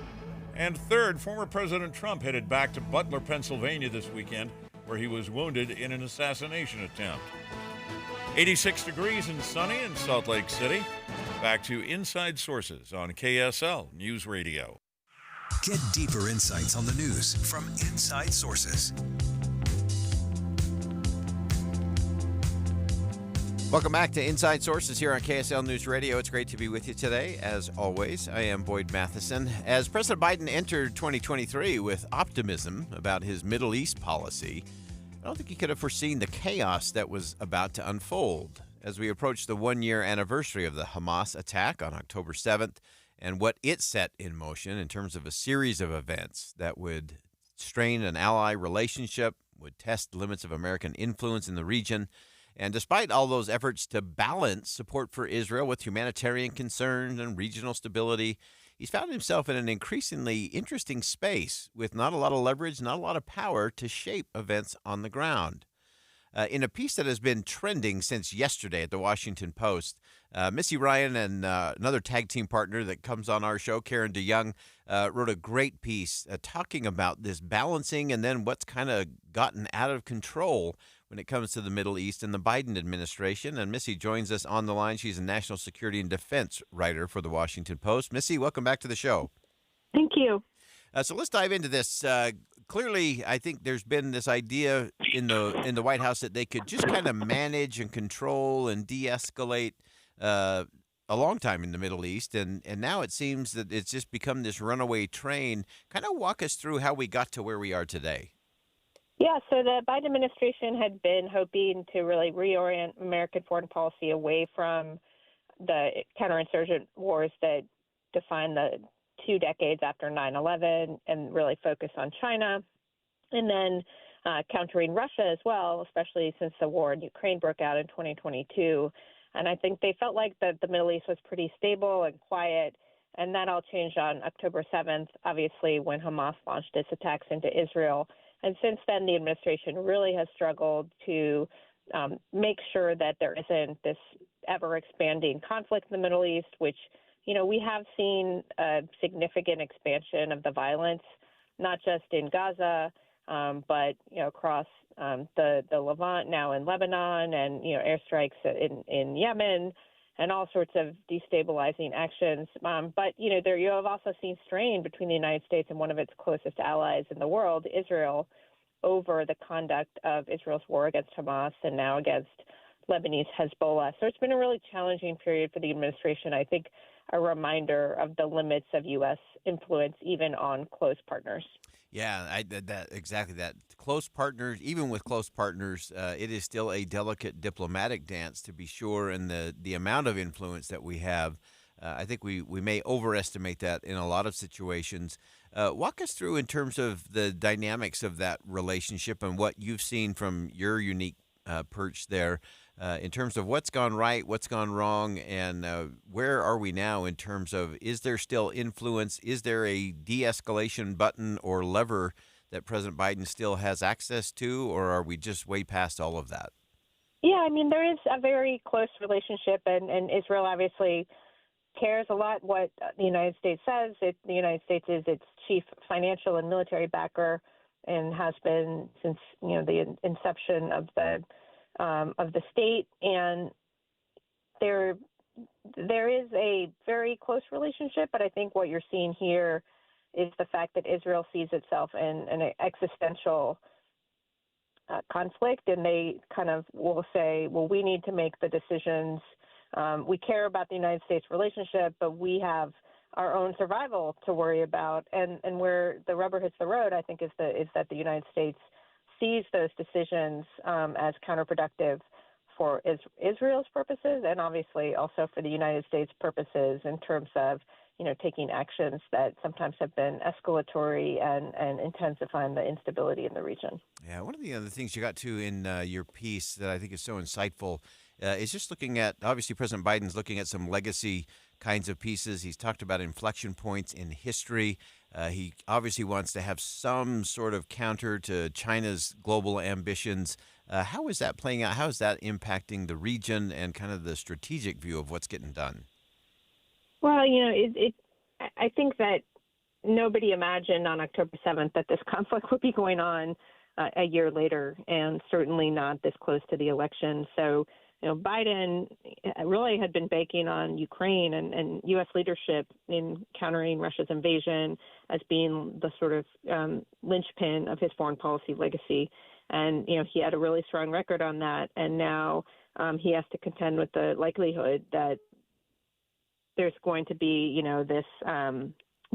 And third, former President Trump headed back to Butler, Pennsylvania this weekend, where he was wounded in an assassination attempt. 86 degrees and sunny in Salt Lake City. Back to Inside Sources on KSL News Radio. Get deeper insights on the news from Inside Sources. Welcome back to Inside Sources here on KSL News Radio. It's great to be with you today. As always, I am Boyd Matheson. As President Biden entered 2023 with optimism about his Middle East policy, I don't think he could have foreseen the chaos that was about to unfold as we approach the one-year anniversary of the Hamas attack on October 7th. And what it set in motion in terms of a series of events that would strain an ally relationship, would test the limits of American influence in the region. And despite all those efforts to balance support for Israel with humanitarian concerns and regional stability, he's found himself in an increasingly interesting space with not a lot of leverage, not a lot of power to shape events on the ground. In a piece that has been trending since yesterday at the Washington Post, Missy Ryan and another tag team partner that comes on our show, Karen DeYoung, wrote a great piece talking about this balancing and then what's kind of gotten out of control when it comes to the Middle East and the Biden administration. And Missy joins us on the line. She's a national security and defense writer for the Washington Post. Missy, welcome back to the show. Thank you. So let's dive into this. Clearly, I think there's been this idea in the White House that they could just kind of manage and control and de-escalate a long time in the Middle East, and now it seems that it's just become this runaway train. Kind of walk us through how we got to where we are today. Yeah, so the Biden administration had been hoping to really reorient American foreign policy away from the counterinsurgent wars that define the 2 decades after 9/11 and really focus on China, and then countering Russia as well, especially since the war in Ukraine broke out in 2022. And I think they felt like that the Middle East was pretty stable and quiet, and that all changed on October 7th, obviously, when Hamas launched its attacks into Israel. And since then, the administration really has struggled to make sure that there isn't this ever-expanding conflict in the Middle East, which, we have seen a significant expansion of the violence, not just in Gaza, but, across the Levant, now in Lebanon, and, airstrikes in Yemen, and all sorts of destabilizing actions. But, you have also seen strain between the United States and one of its closest allies in the world, Israel, over the conduct of Israel's war against Hamas and now against Lebanese Hezbollah. So it's been a really challenging period for the administration. I think a reminder of the limits of U.S. influence, even on close partners. Yeah, exactly that. Close partners, even with close partners, it is still a delicate diplomatic dance, to be sure, and the amount of influence that we have. I think we may overestimate that in a lot of situations. Walk us through in terms of the dynamics of that relationship and what you've seen from your unique perch there in terms of what's gone right, what's gone wrong, and where are we now in terms of, is there still influence? Is there a de-escalation button or lever that President Biden still has access to, or are we just way past all of that? Yeah, there is a very close relationship, and Israel obviously cares a lot what the United States says. The United States is its chief financial and military backer, and has been since the inception of the state. And there is a very close relationship, but I think what you're seeing here is the fact that Israel sees itself in an existential conflict, and they kind of will say, well, we need to make the decisions. We care about the United States relationship, but we have our own survival to worry about. And where the rubber hits the road, I think, is that the United States sees those decisions as counterproductive for Israel's purposes, and obviously also for the United States purposes in terms of taking actions that sometimes have been escalatory and intensifying the instability in the region. Yeah, one of the other things you got to in your piece that I think is so insightful is just looking at, obviously President Biden's looking at some legacy kinds of pieces. He's talked about inflection points in history. He obviously wants to have some sort of counter to China's global ambitions. How is that playing out? How is that impacting the region and kind of the strategic view of what's getting done? Well, I think that nobody imagined on October 7th that this conflict would be going on a year later, and certainly not this close to the election. So, Biden really had been banking on Ukraine and U.S. leadership in countering Russia's invasion as being the sort of linchpin of his foreign policy legacy. And, he had a really strong record on that. And now he has to contend with the likelihood that there's going to be,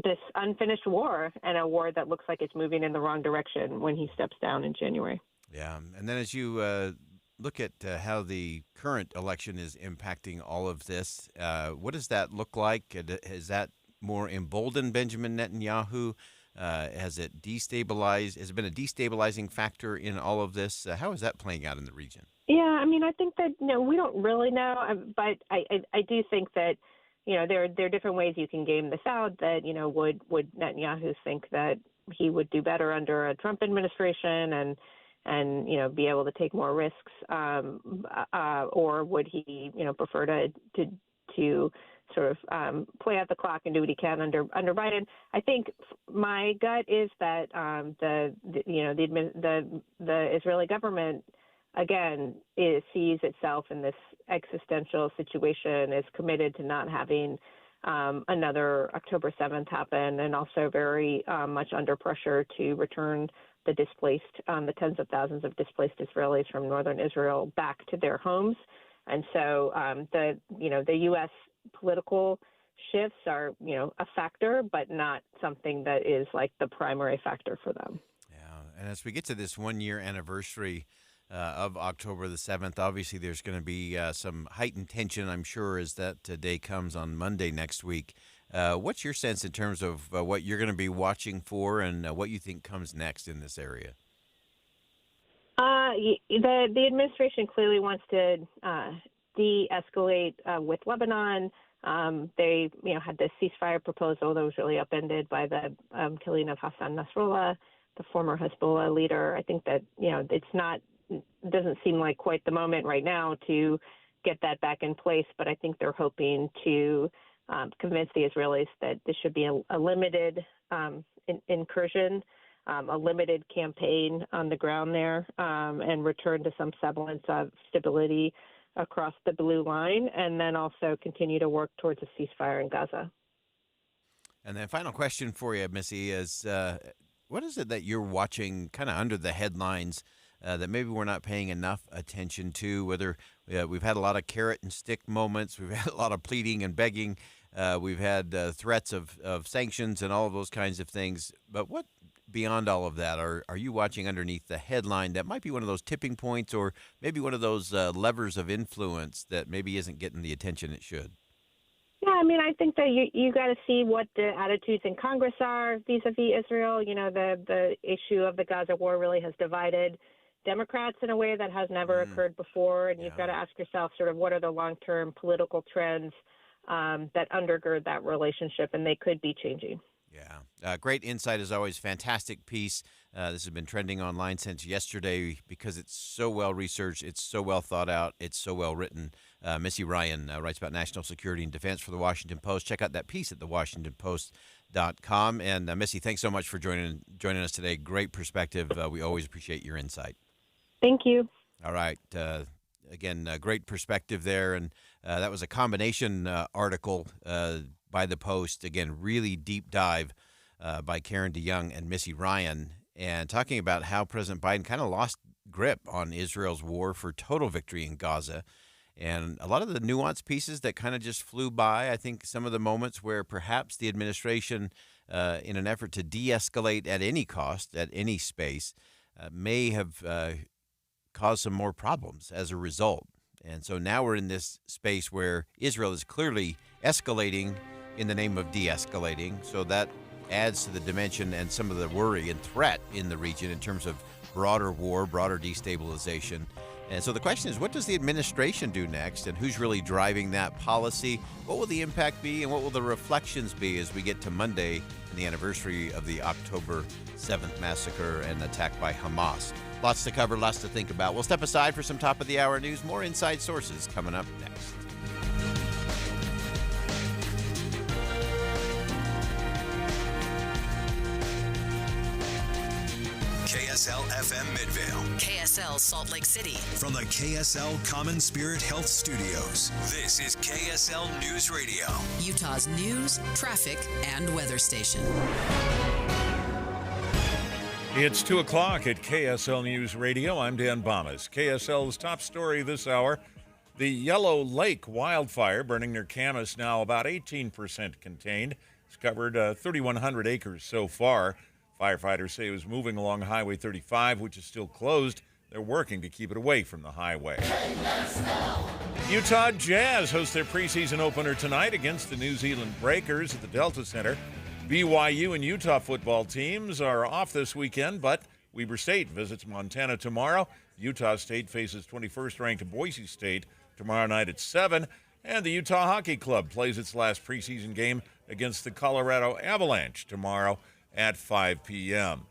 this unfinished war, and a war that looks like it's moving in the wrong direction when he steps down in January. Yeah. And then as you look at how the current election is impacting all of this, what does that look like? Has that more emboldened Benjamin Netanyahu? Has it destabilized? Has it been a destabilizing factor in all of this? How is that playing out in the region? Yeah, I think that, we don't really know, but I do think that, there are different ways you can game this out. That, would Netanyahu think that he would do better under a Trump administration and be able to take more risks, or would he prefer to sort of play out the clock and do what he can under Biden? I think my gut is that the Israeli government, again, sees itself in this existential situation, is committed to not having another October 7th happen, and also very much under pressure to return the displaced, the tens of thousands of displaced Israelis from northern Israel back to their homes. And so the U.S. political shifts are, a factor, but not something that is like the primary factor for them. Yeah, and as we get to this 1-year anniversary of October the 7th, obviously there's going to be some heightened tension, I'm sure, as that day comes on Monday next week. What's your sense in terms of what you're going to be watching for and what you think comes next in this area? The administration clearly wants to de-escalate with Lebanon. They had this ceasefire proposal that was really upended by the killing of Hassan Nasrallah, the former Hezbollah leader. I think that, it doesn't seem like quite the moment right now to get that back in place, but I think they're hoping to convince the Israelis that this should be a limited incursion, a limited campaign on the ground there, and return to some semblance of stability across the blue line, and then also continue to work towards a ceasefire in Gaza. And then final question for you, Missy, is what is it that you're watching kind of under the headlines that maybe we're not paying enough attention to, whether we've had a lot of carrot and stick moments, we've had a lot of pleading and begging, we've had threats of sanctions and all of those kinds of things. But what, beyond all of that, are you watching underneath the headline that might be one of those tipping points or maybe one of those levers of influence that maybe isn't getting the attention it should? Yeah, I think that you got to see what the attitudes in Congress are vis-a-vis Israel. The issue of the Gaza war really has divided Democrats in a way that has never occurred before, and you've got to ask yourself sort of what are the long-term political trends that undergird that relationship, and they could be changing. Yeah. Great insight as always. Fantastic piece. This has been trending online since yesterday because it's so well researched, it's so well thought out, it's so well written. Missy Ryan writes about national security and defense for the Washington Post. Check out that piece at thewashingtonpost.com. And Missy, thanks so much for joining us today. Great perspective. We always appreciate your insight. Thank you. All right. Again, great perspective there. And that was a combination article by the Post. Again, really deep dive by Karen DeYoung and Missy Ryan, and talking about how President Biden kind of lost grip on Israel's war for total victory in Gaza. And a lot of the nuanced pieces that kind of just flew by. I think some of the moments where perhaps the administration, in an effort to de-escalate at any cost, at any space, may have caused some more problems as a result. And so now we're in this space where Israel is clearly escalating in the name of de-escalating. So that adds to the dimension and some of the worry and threat in the region in terms of broader war, broader destabilization. And so the question is, what does the administration do next, and who's really driving that policy? What will the impact be, and what will the reflections be as we get to Monday and the anniversary of the October 7th massacre and attack by Hamas? Lots to cover, lots to think about. We'll step aside for some top-of-the-hour news. More Inside Sources coming up next. KSL FM Midvale. KSL Salt Lake City. From the KSL Common Spirit Health Studios, this is KSL News Radio. Utah's news, traffic, and weather station. It's 2 o'clock at KSL News Radio. I'm Dan Bomas. KSL's top story this hour, the Yellow Lake wildfire burning near Camas, now about 18% contained. It's covered 3,100 acres so far. Firefighters say it was moving along Highway 35, which is still closed. They're working to keep it away from the highway. Utah Jazz host their preseason opener tonight against the New Zealand Breakers at the Delta Center. BYU and Utah football teams are off this weekend, but Weber State visits Montana tomorrow. Utah State faces 21st-ranked Boise State tomorrow night at 7. And the Utah Hockey Club plays its last preseason game against the Colorado Avalanche tomorrow at 5 p.m.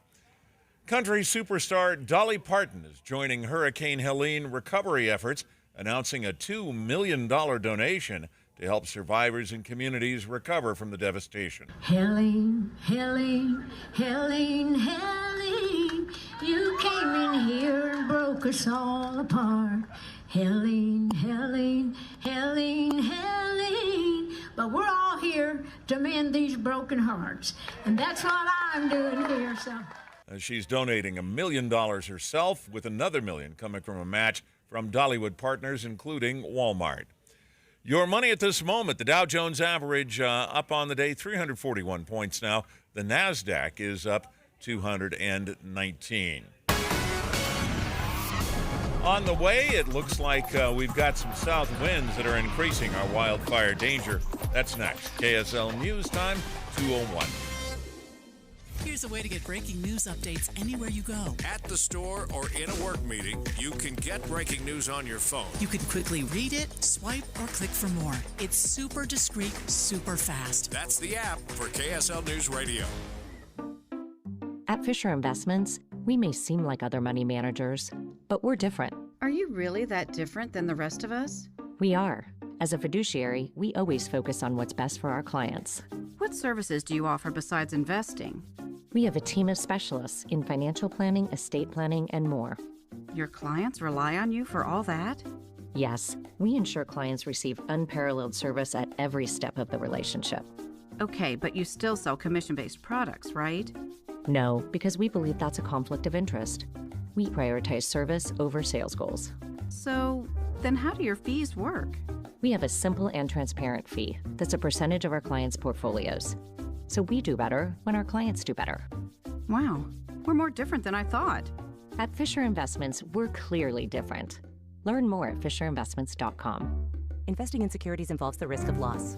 Country superstar Dolly Parton is joining Hurricane Helene recovery efforts, announcing a $2 million donation to help survivors and communities recover from the devastation. Helene, Helene, Helene, Helene, you came in here and broke us all apart. Helene, Helene, Helene, Helene, but we're all here to mend these broken hearts, and that's what I'm doing here, so. She's donating $1 million herself, with another $1 million coming from a match from Dollywood partners, including Walmart. Your money at this moment, the Dow Jones average up on the day, 341 points now. The NASDAQ is up 219. On the way, it looks like we've got some south winds that are increasing our wildfire danger. That's next. KSL News Time, 2:01. Here's a way to get breaking news updates anywhere you go. At the store or in a work meeting, you can get breaking news on your phone. You can quickly read it, swipe, or click for more. It's super discreet, super fast. That's the app for KSL News Radio. At Fisher Investments, we may seem like other money managers, but we're different. Are you really that different than the rest of us? We are. As a fiduciary, we always focus on what's best for our clients. What services do you offer besides investing? We have a team of specialists in financial planning, estate planning, and more. Your clients rely on you for all that? Yes, we ensure clients receive unparalleled service at every step of the relationship. Okay, but you still sell commission-based products, right? No, because we believe that's a conflict of interest. We prioritize service over sales goals. So, then how do your fees work? We have a simple and transparent fee that's a percentage of our clients' portfolios. So we do better when our clients do better. Wow, we're more different than I thought. At Fisher Investments, we're clearly different. Learn more at fisherinvestments.com. Investing in securities involves the risk of loss.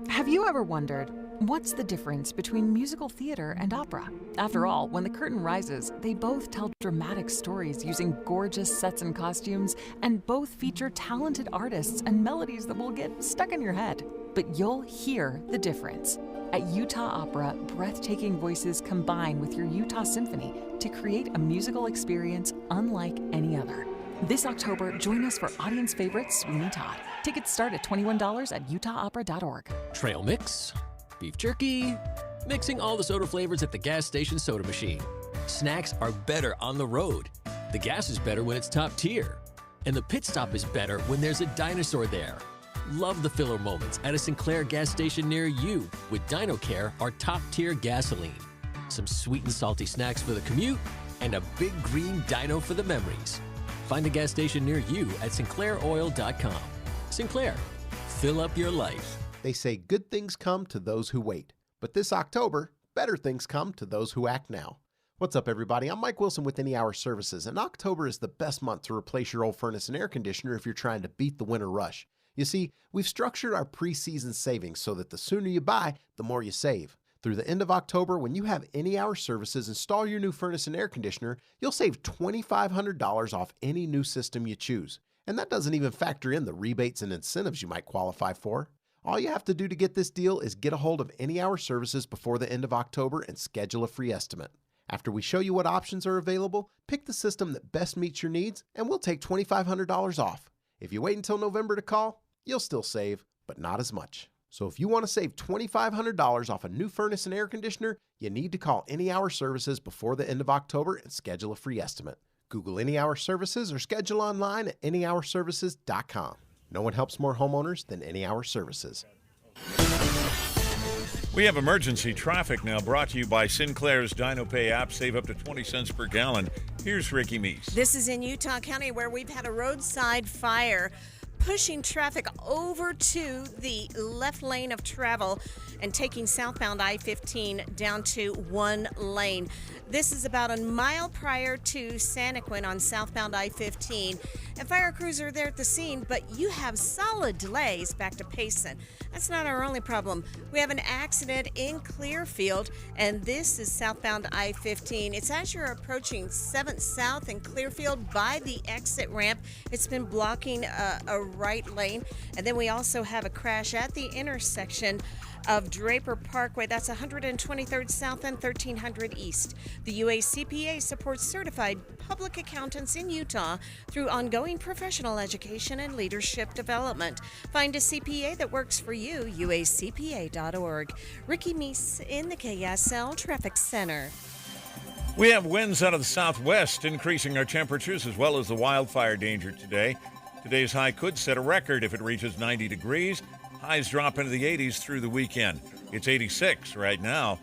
Have you ever wondered, what's the difference between musical theater and opera? After all, when the curtain rises, they both tell dramatic stories using gorgeous sets and costumes, and both feature talented artists and melodies that will get stuck in your head. But you'll hear the difference. At Utah Opera, breathtaking voices combine with your Utah Symphony to create a musical experience unlike any other. This October, join us for audience favorite Sweeney Todd. Tickets start at $21 at utahopera.org. Trail mix, beef jerky, mixing all the soda flavors at the gas station soda machine. Snacks are better on the road. The gas is better when it's top tier. And the pit stop is better when there's a dinosaur there. Love the filler moments at a Sinclair gas station near you with DinoCare, our top-tier gasoline. Some sweet and salty snacks for the commute, and a big green dino for the memories. Find a gas station near you at sinclairoil.com. Sinclair, fill up your life. They say good things come to those who wait. But this October, better things come to those who act now. What's up, everybody? I'm Mike Wilson with Any Hour Services, and October is the best month to replace your old furnace and air conditioner if you're trying to beat the winter rush. You see, we've structured our pre-season savings so that the sooner you buy, the more you save. Through the end of October, when you have Any Hour Services install your new furnace and air conditioner, you'll save $2,500 off any new system you choose. And that doesn't even factor in the rebates and incentives you might qualify for. All you have to do to get this deal is get a hold of Any Hour Services before the end of October and schedule a free estimate. After we show you what options are available, pick the system that best meets your needs, and we'll take $2,500 off. If you wait until November to call, you'll still save, but not as much. So if you want to save $2,500 off a new furnace and air conditioner, you need to call Any Hour Services before the end of October and schedule a free estimate. Google Any Hour Services or schedule online at anyhourservices.com. No one helps more homeowners than Any Hour Services. We have emergency traffic now, brought to you by Sinclair's DinoPay app. Save up to 20 cents per gallon. Here's Ricky Meese. This is in Utah County, where we've had a roadside fire pushing traffic over to the left lane of travel and taking southbound I-15 down to one lane. This is about a mile prior to Santaquin on southbound I-15. And fire crews are there at the scene, but you have solid delays back to Payson. That's not our only problem. We have an accident in Clearfield, and this is southbound I-15. It's as you're approaching 7th South in Clearfield by the exit ramp. It's been blocking a right lane. And then we also have a crash at the intersection of Draper Parkway. That's 123rd South and 1300 East. The UACPA supports certified public accountants in Utah through ongoing professional education and leadership development. Find a CPA that works for you, uacpa.org. Ricky Meese in the KSL Traffic Center. We have winds out of the southwest, increasing our temperatures as well as the wildfire danger today. Today's high could set a record if it reaches 90 degrees. Highs drop into the 80s through the weekend. It's 86 right now.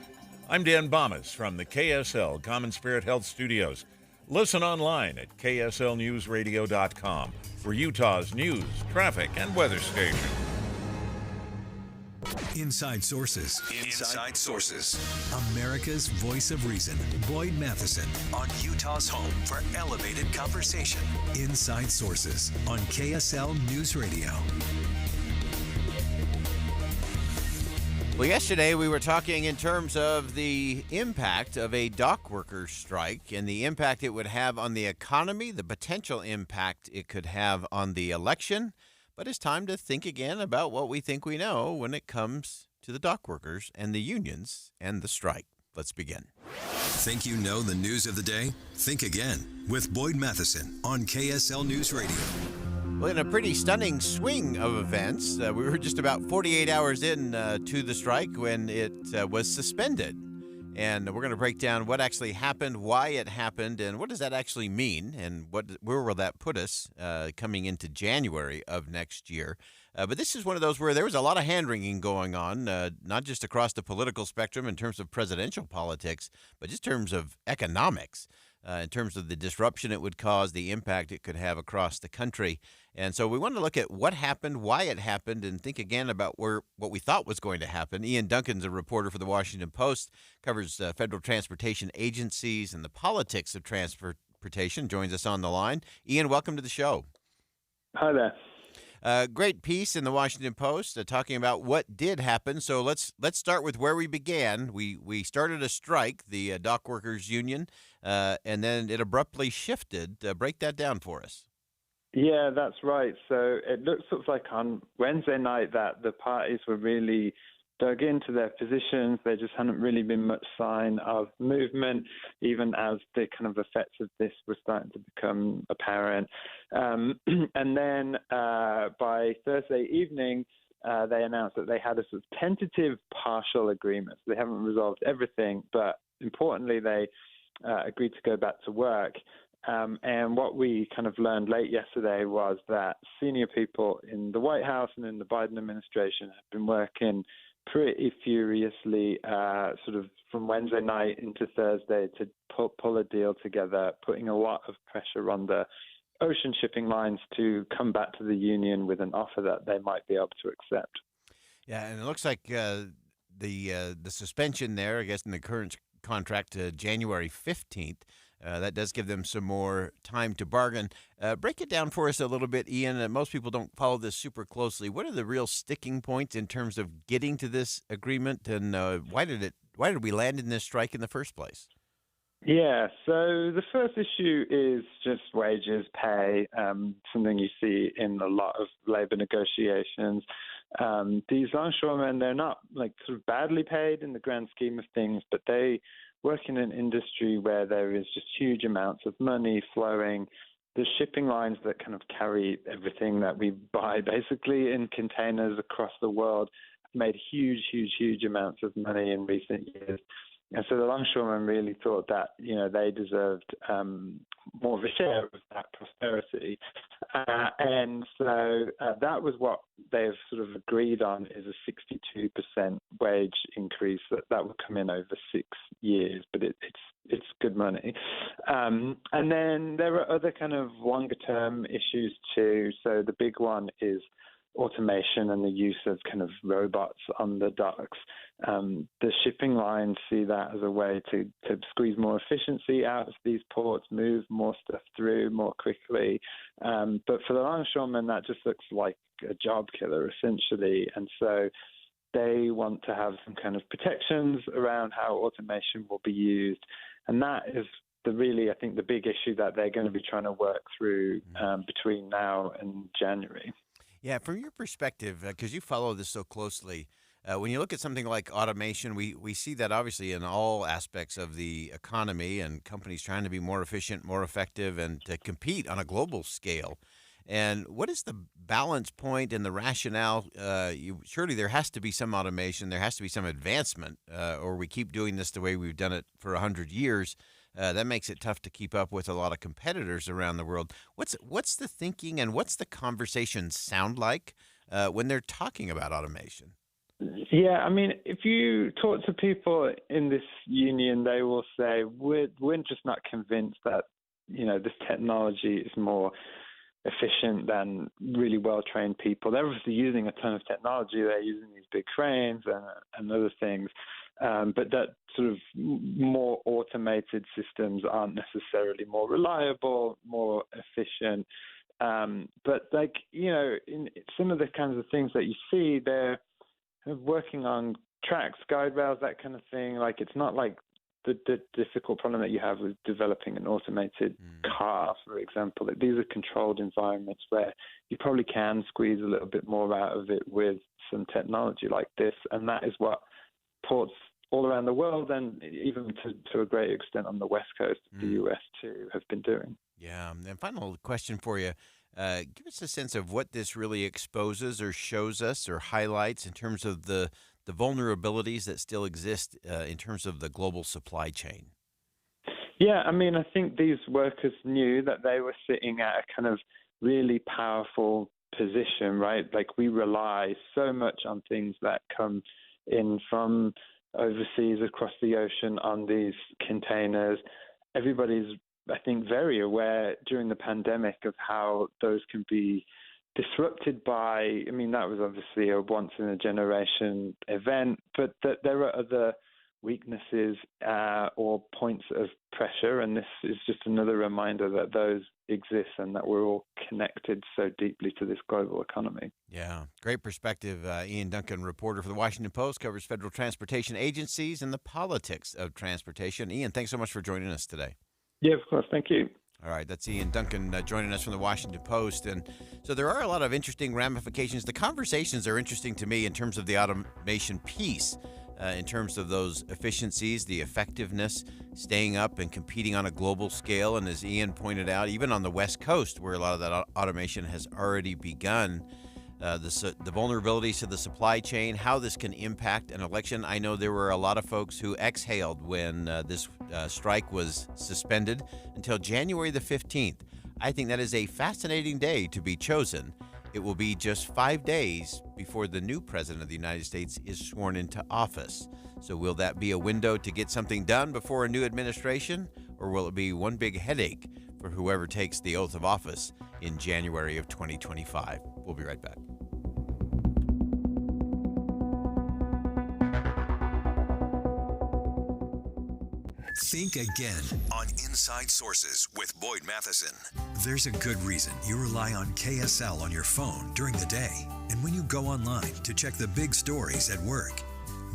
I'm Dan Bomas from the KSL Common Spirit Health Studios. Listen online at kslnewsradio.com for Utah's news, traffic, and weather station. Inside Sources. Inside Sources. America's voice of reason. Boyd Matheson on Utah's home for elevated conversation. Inside Sources on KSL News Radio. Well, yesterday we were talking in terms of the impact of a dock workers' strike and the impact it would have on the economy, the potential impact it could have on the election. But it's time to think again about what we think we know when it comes to the dock workers and the unions and the strike. Let's begin. Think you know the news of the day? Think again with Boyd Matheson on KSL News Radio. Well, in a pretty stunning swing of events, we were just about 48 hours in to the strike when it was suspended. And we're going to break down what actually happened, why it happened, and what does that actually mean, and where will that put us coming into January of next year. But this is one of those where there was a lot of hand-wringing going on, not just across the political spectrum in terms of presidential politics, but just in terms of economics, in terms of the disruption it would cause, the impact it could have across the country. And so we want to look at what happened, why it happened, and think again about what we thought was going to happen. Ian Duncan's a reporter for the Washington Post, covers federal transportation agencies and the politics of transportation, joins us on the line. Ian, welcome to the show. Hi there. Great piece in the Washington Post talking about what did happen. So let's start with where we began. We started a strike, the dock workers union, and then it abruptly shifted. Break that down for us. Yeah, that's right. So it looks sort of like on Wednesday night that the parties were really dug into their positions. There just hadn't really been much sign of movement, even as the kind of effects of this were starting to become apparent. And then by Thursday evening, they announced that they had a sort of tentative partial agreement. So they haven't resolved everything, but importantly, they agreed to go back to work. And what we kind of learned late yesterday was that senior people in the White House and in the Biden administration have been working pretty furiously sort of from Wednesday night into Thursday to pull a deal together, putting a lot of pressure on the ocean shipping lines to come back to the union with an offer that they might be able to accept. Yeah, and it looks like the suspension there, I guess, in the current contract to January 15th, that does give them some more time to bargain. Break it down for us a little bit, Ian. Most people don't follow this super closely. What are the real sticking points in terms of getting to this agreement, and why did we land in this strike in the first place? Yeah, so the first issue is just wages, pay, something you see in a lot of labor negotiations. These longshoremen, they're not like sort of badly paid in the grand scheme of things, but they work in an industry where there is just huge amounts of money flowing. The shipping lines that kind of carry everything that we buy basically in containers across the world have made huge amounts of money in recent years. And so the longshoremen really thought that, they deserved more of a share of that prosperity. And so that was what they've sort of agreed on, is a 62% wage increase that would come in over 6 years, but it's good money. And then there are other kind of longer term issues too. So the big one is automation and the use of kind of robots on the docks. The shipping lines see that as a way to squeeze more efficiency out of these ports, move more stuff through more quickly. But for the longshoremen, that just looks like a job killer, essentially. And so they want to have some kind of protections around how automation will be used. And that is I think, the big issue that they're going to be trying to work through between now and January. Yeah, from your perspective, because you follow this so closely, when you look at something like automation, we see that obviously in all aspects of the economy and companies trying to be more efficient, more effective, and to compete on a global scale. And what is the balance point and the rationale? Surely there has to be some automation, there has to be some advancement, or we keep doing this the way we've done it for 100 years. That makes it tough to keep up with a lot of competitors around the world. What's the thinking and what's the conversation sound like when they're talking about automation? Yeah, I mean, if you talk to people in this union, they will say we're just not convinced that this technology is more efficient than really well-trained people. They're obviously using a ton of technology. They're using these big cranes and other things. But that sort of more automated systems aren't necessarily more reliable, more efficient. But in some of the kinds of things that you see, they're working on tracks, guide rails, that kind of thing. Like, it's not like the difficult problem that you have with developing an automated car, for example. These are controlled environments where you probably can squeeze a little bit more out of it with some technology like this, and that is what ports all around the world, and even to a great extent on the west coast of the U.S. too, have been doing. Yeah, and final question for you. Give us a sense of what this really exposes or shows us or highlights in terms of the vulnerabilities that still exist in terms of the global supply chain. Yeah, I mean, I think these workers knew that they were sitting at a kind of really powerful position, right? Like, we rely so much on things that come in from overseas across the ocean on these containers. Everybody's, I think, very aware during the pandemic of how those can be disrupted by, I mean, that was obviously a once-in-a-generation event, but that there are other weaknesses or points of pressure, and this is just another reminder that those exist and that we're all connected so deeply to this global economy. Yeah, great perspective. Ian Duncan, reporter for the Washington Post, covers federal transportation agencies and the politics of transportation. Ian, thanks so much for joining us today. Yeah, of course. Thank you. All right, that's Ian Duncan joining us from the Washington Post. And so there are a lot of interesting ramifications. The conversations are interesting to me in terms of the automation piece, in terms of those efficiencies, the effectiveness, staying up and competing on a global scale. And as Ian pointed out, even on the West Coast, where a lot of that automation has already begun, the vulnerabilities to the supply chain, how this can impact an election. I know there were a lot of folks who exhaled when this strike was suspended until January the 15th. I think that is a fascinating day to be chosen. It will be just 5 days before the new president of the United States is sworn into office. So will that be a window to get something done before a new administration, or will it be one big headache for whoever takes the oath of office in January of 2025? We'll be right back. Think again on Inside Sources with Boyd Matheson. There's a good reason you rely on KSL on your phone during the day and when you go online to check the big stories at work.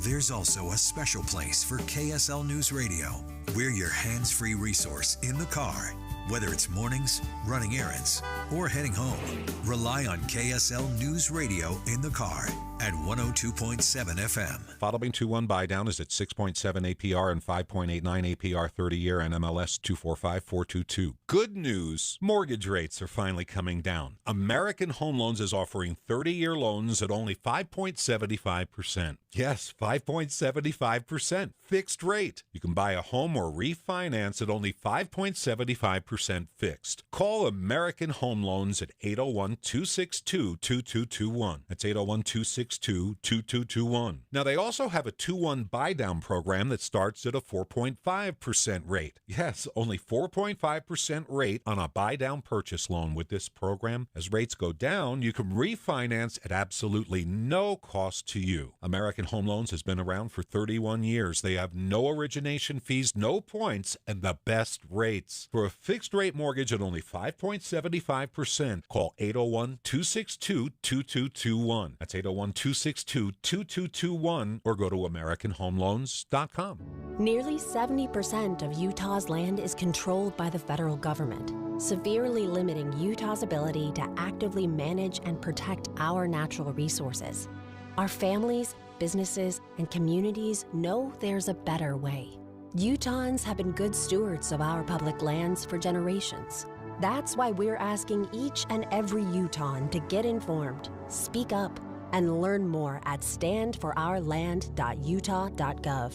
There's also a special place for KSL News Radio. We're your hands-free resource in the car. Whether it's mornings, running errands, or heading home, rely on KSL News Radio in the car at 102.7 FM. Following 2-1 buy down is at 6.7 APR and 5.89 APR 30-year and MLS 245422. Good news, mortgage rates are finally coming down. American Home Loans is offering 30-year loans at only 5.75%. Yes, 5.75%. Fixed rate. You can buy a home or refinance at only 5.75% fixed. Call American Home Loans at 801-262-2221. That's 801-262-2221. Now, they also have a 2-1 buy-down program that starts at a 4.5% rate. Yes, only 4.5% rate on a buy-down purchase loan with this program. As rates go down, you can refinance at absolutely no cost to you. American Home Loans has been around for 31 years. They have no origination fees, no points, and the best rates. For a fixed-rate mortgage at only 5.75%, call 801-262-2221. That's 801-262-2221, or go to AmericanHomeLoans.com. Nearly 70% of Utah's land is controlled by the federal government, severely limiting Utah's ability to actively manage and protect our natural resources. Our families, businesses, and communities know there's a better way. Utahns have been good stewards of our public lands for generations. That's why we're asking each and every Utahn to get informed, speak up, and learn more at standforourland.utah.gov.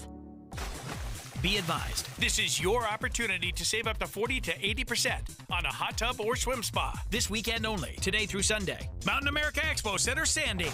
Be advised, this is your opportunity to save up to 40 to 80% on a hot tub or swim spa. This weekend only, today through Sunday. Mountain America Expo Center, Sandy.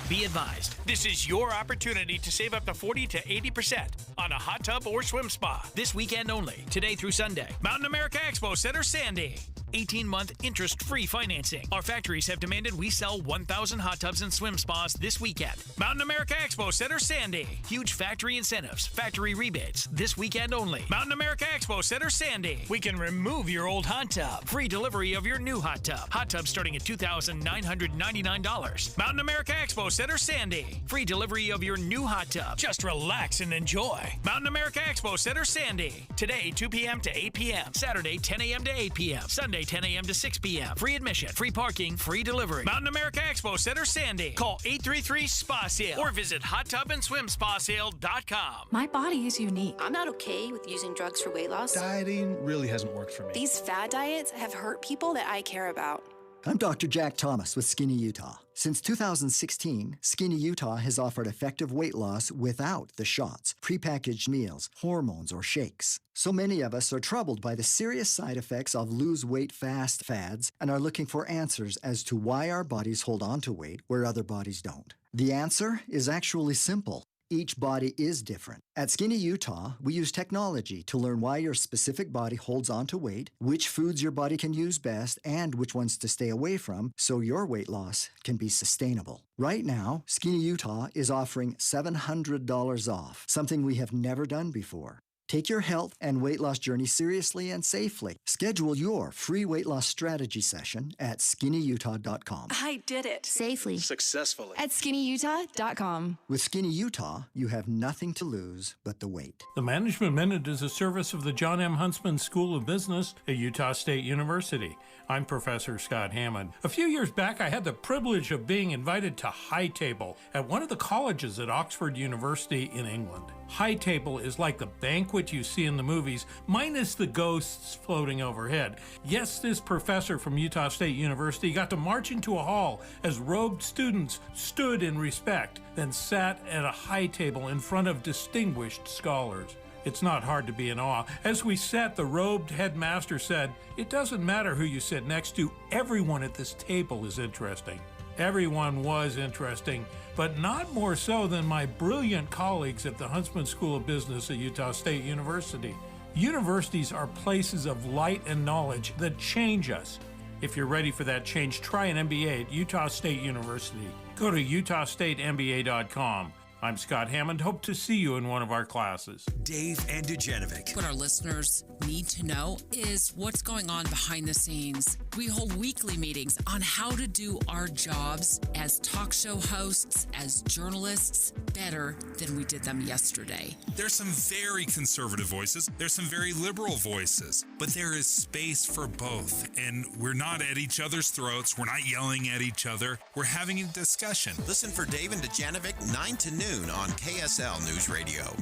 Be advised, this is your opportunity to save up to 40 to 80% on a hot tub or swim spa. This weekend only, today through Sunday. Mountain America Expo Center, Sandy. 18-month interest-free financing. Our factories have demanded we sell 1,000 hot tubs and swim spas this weekend. Mountain America Expo Center, Sandy. Huge factory incentives, factory rebates, this weekend only. Mountain America Expo Center, Sandy. We can remove your old hot tub. Free delivery of your new hot tub. Hot tub starting at $2,999. Mountain America Expo Center, Sandy. Free delivery of your new hot tub. Just relax and enjoy. Mountain America Expo Center, Sandy. Today, 2 p.m. to 8 p.m. Saturday, 10 a.m. to 8 p.m. Sunday, 10 a.m. to 6 p.m. Free admission, free parking, free delivery. Mountain America Expo Center, Sandy. Call 833-SPA-SALE or visit hottubandSwimSpaSale.com. My body is unique. I'm not okay with using drugs for weight loss. Dieting really hasn't worked for me. These fad diets have hurt people that I care about. I'm Dr. Jack Thomas with Skinny Utah. Since 2016, Skinny Utah has offered effective weight loss without the shots, prepackaged meals, hormones, or shakes. So many of us are troubled by the serious side effects of lose weight fast fads and are looking for answers as to why our bodies hold on to weight where other bodies don't. The answer is actually simple. Each body is different. At Skinny Utah, we use technology to learn why your specific body holds on to weight, which foods your body can use best, and which ones to stay away from so your weight loss can be sustainable. Right now, Skinny Utah is offering $700 off, something we have never done before. Take your health and weight loss journey seriously and safely. Schedule your free weight loss strategy session at skinnyutah.com. I did it. Safely. Successfully. At skinnyutah.com. With Skinny Utah, you have nothing to lose but the weight. The Management Minute is a service of the John M. Huntsman School of Business at Utah State University. I'm Professor Scott Hammond. A few years back, I had the privilege of being invited to High Table at one of the colleges at Oxford University in England. High Table is like the banquet you see in the movies, minus the ghosts floating overhead. Yes, this professor from Utah State University got to march into a hall as robed students stood in respect, then sat at a high table in front of distinguished scholars. It's not hard to be in awe. As we sat, the robed headmaster said, "It doesn't matter who you sit next to, everyone at this table is interesting." Everyone was interesting, but not more so than my brilliant colleagues at the Huntsman School of Business at Utah State University. Universities are places of light and knowledge that change us. If you're ready for that change, try an MBA at Utah State University. Go to utahstatemba.com. I'm Scott Hammond. Hope to see you in one of our classes. Dave and Dujanovic. What our listeners need to know is what's going on behind the scenes. We hold weekly meetings on how to do our jobs as talk show hosts, as journalists, better than we did them yesterday. There's some very conservative voices. There's some very liberal voices. But there is space for both. And we're not at each other's throats. We're not yelling at each other. We're having a discussion. Listen for Dave and Dujanovic 9 to noon on KSL News Radio.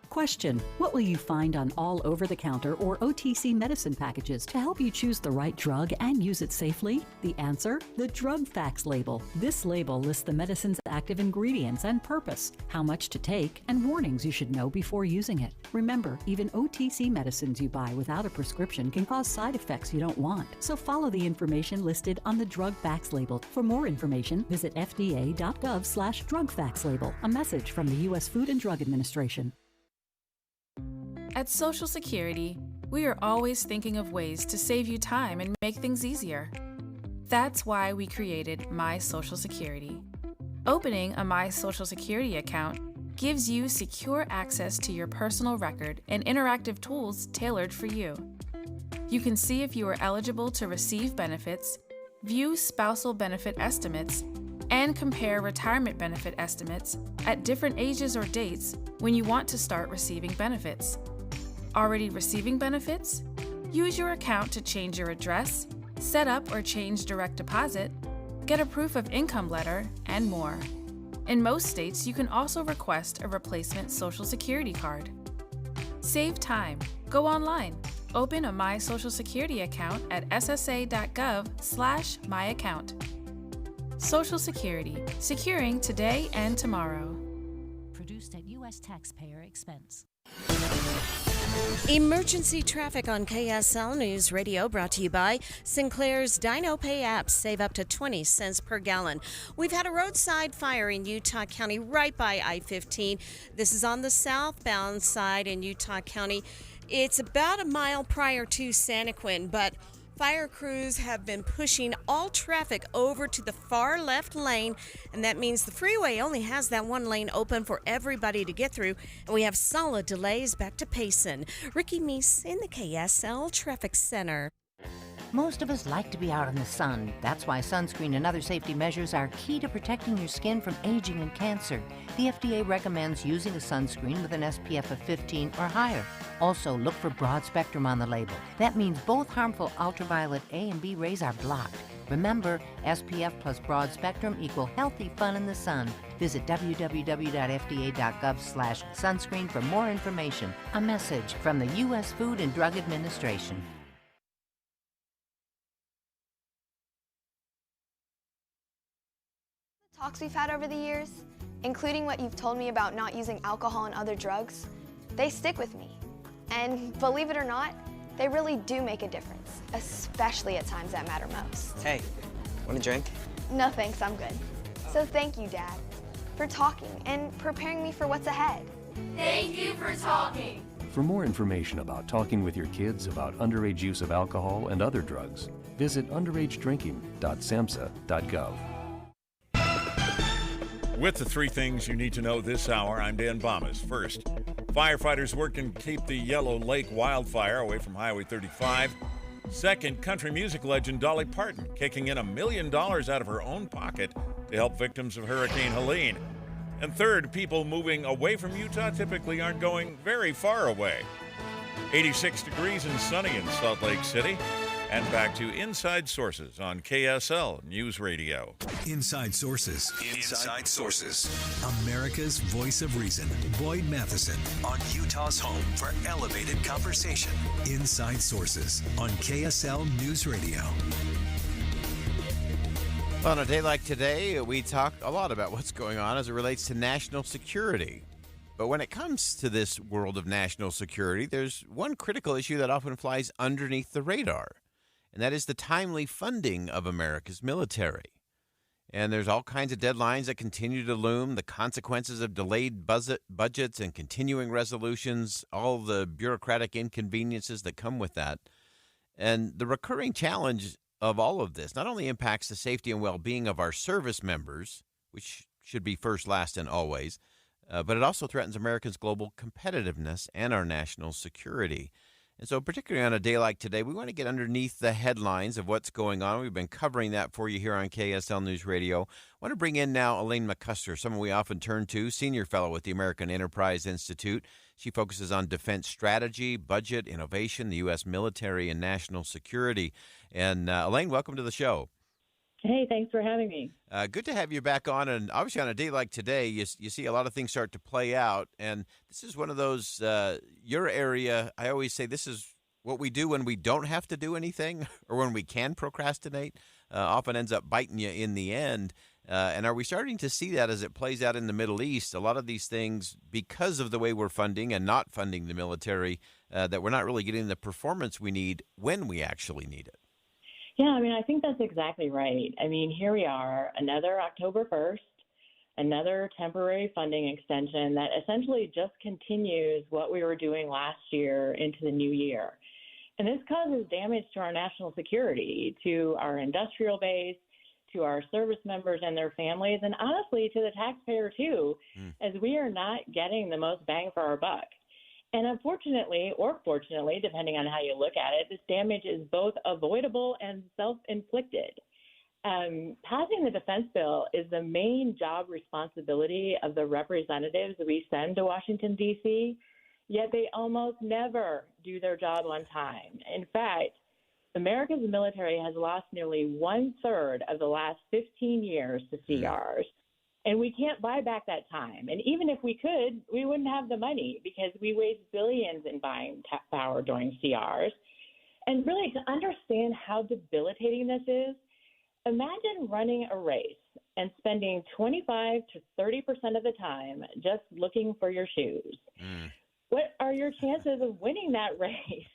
Question: what will you find on all over-the-counter or OTC medicine packages to help you choose the right drug and use it safely? The answer: the Drug Facts label. This label lists the medicine's active ingredients and purpose, how much to take, and warnings you should know before using it. Remember, even OTC medicines you buy without a prescription can cause side effects you don't want. So follow the information listed on the Drug Facts label. For more information, visit fda.gov/Drug Facts label. A message from the U.S. Food and Drug Administration. At Social Security, we are always thinking of ways to save you time and make things easier. That's why we created My Social Security. Opening a My Social Security account gives you secure access to your personal record and interactive tools tailored for you. You can see if you are eligible to receive benefits, view spousal benefit estimates, and compare retirement benefit estimates at different ages or dates when you want to start receiving benefits. Already receiving benefits? Use your account to change your address, set up or change direct deposit, get a proof of income letter, and more. In most states, you can also request a replacement Social Security card. Save time. Go online. Open a My Social Security account at ssa.gov/myaccount. Social Security, securing today and tomorrow. Produced at U.S. taxpayer expense. Emergency traffic on KSL News Radio, brought to you by Sinclair's Dino Pay apps. Save up to 20 cents per gallon. We've had a roadside fire in Utah County right by I-15. This is on the southbound side in Utah County. It's about a mile prior to Santaquin, but fire crews have been pushing all traffic over to the far left lane, and that means the freeway only has that one lane open for everybody to get through, and we have solid delays back to Payson. Ricky Meese in the KSL Traffic Center. Most of us like to be out in the sun. That's why sunscreen and other safety measures are key to protecting your skin from aging and cancer. The FDA recommends using a sunscreen with an SPF of 15 or higher. Also, look for broad spectrum on the label. That means both harmful ultraviolet A and B rays are blocked. Remember, SPF plus broad spectrum equal healthy fun in the sun. Visit www.fda.gov/sunscreen for more information. A message from the U.S. Food and Drug Administration. Talks we've had over the years, including what you've told me about not using alcohol and other drugs, they stick with me. And believe it or not, they really do make a difference, especially at times that matter most. Hey, want a drink? No thanks, I'm good. So thank you, Dad, for talking and preparing me for what's ahead. Thank you for talking. For more information about talking with your kids about underage use of alcohol and other drugs, visit underagedrinking.samhsa.gov. With the 3 things you need to know this hour, I'm Dan Bomas. First, firefighters working to keep the Yellow Lake wildfire away from Highway 35. Second, country music legend Dolly Parton kicking in $1 million out of her own pocket to help victims of Hurricane Helene. And third, people moving away from Utah typically aren't going very far away. 86 degrees and sunny in Salt Lake City. And back to Inside Sources on KSL News Radio. Inside Sources. Inside Sources. America's voice of reason. Boyd Matheson on Utah's home for elevated conversation. Inside Sources on KSL News Radio. Well, on a day like today, we talk a lot about what's going on as it relates to national security. But when it comes to this world of national security, there's one critical issue that often flies underneath the radar. And that is the timely funding of America's military. And there's all kinds of deadlines that continue to loom, the consequences of delayed budgets and continuing resolutions, all the bureaucratic inconveniences that come with that. And the recurring challenge of all of this not only impacts the safety and well-being of our service members, which should be first, last, and always, but it also threatens America's global competitiveness and our national security. And so particularly on a day like today, we want to get underneath the headlines of what's going on. We've been covering that for you here on KSL News Radio. I want to bring in now Elaine McCusker, someone we often turn to, senior fellow with the American Enterprise Institute. She focuses on defense strategy, budget, innovation, the U.S. military, and national security. And Elaine, welcome to the show. Hey, thanks for having me. Good to have you back on. And obviously on a day like today, you see a lot of things start to play out. And this is one of those, your area, I always say this is what we do when we don't have to do anything or when we can procrastinate, often ends up biting you in the end. And are we starting to see that as it plays out in the Middle East? A lot of these things, because of the way we're funding and not funding the military, that we're not really getting the performance we need when we actually need it. Yeah, I mean, I think that's exactly right. I mean, here we are, another October 1st, another temporary funding extension that essentially just continues what we were doing last year into the new year. And this causes damage to our national security, to our industrial base, to our service members and their families, and honestly to the taxpayer too, as we are not getting the most bang for our buck. And unfortunately, or fortunately, depending on how you look at it, this damage is both avoidable and self-inflicted. Passing the defense bill is the main job responsibility of the representatives we send to Washington, D.C., yet they almost never do their job on time. In fact, America's military has lost nearly 1/3 of the last 15 years to CRs. And we can't buy back that time. And even if we could, we wouldn't have the money because we waste billions in buying power during CRs. And really, to understand how debilitating this is, imagine running a race and spending 25 to 30% of the time just looking for your shoes. What are your chances of winning that race?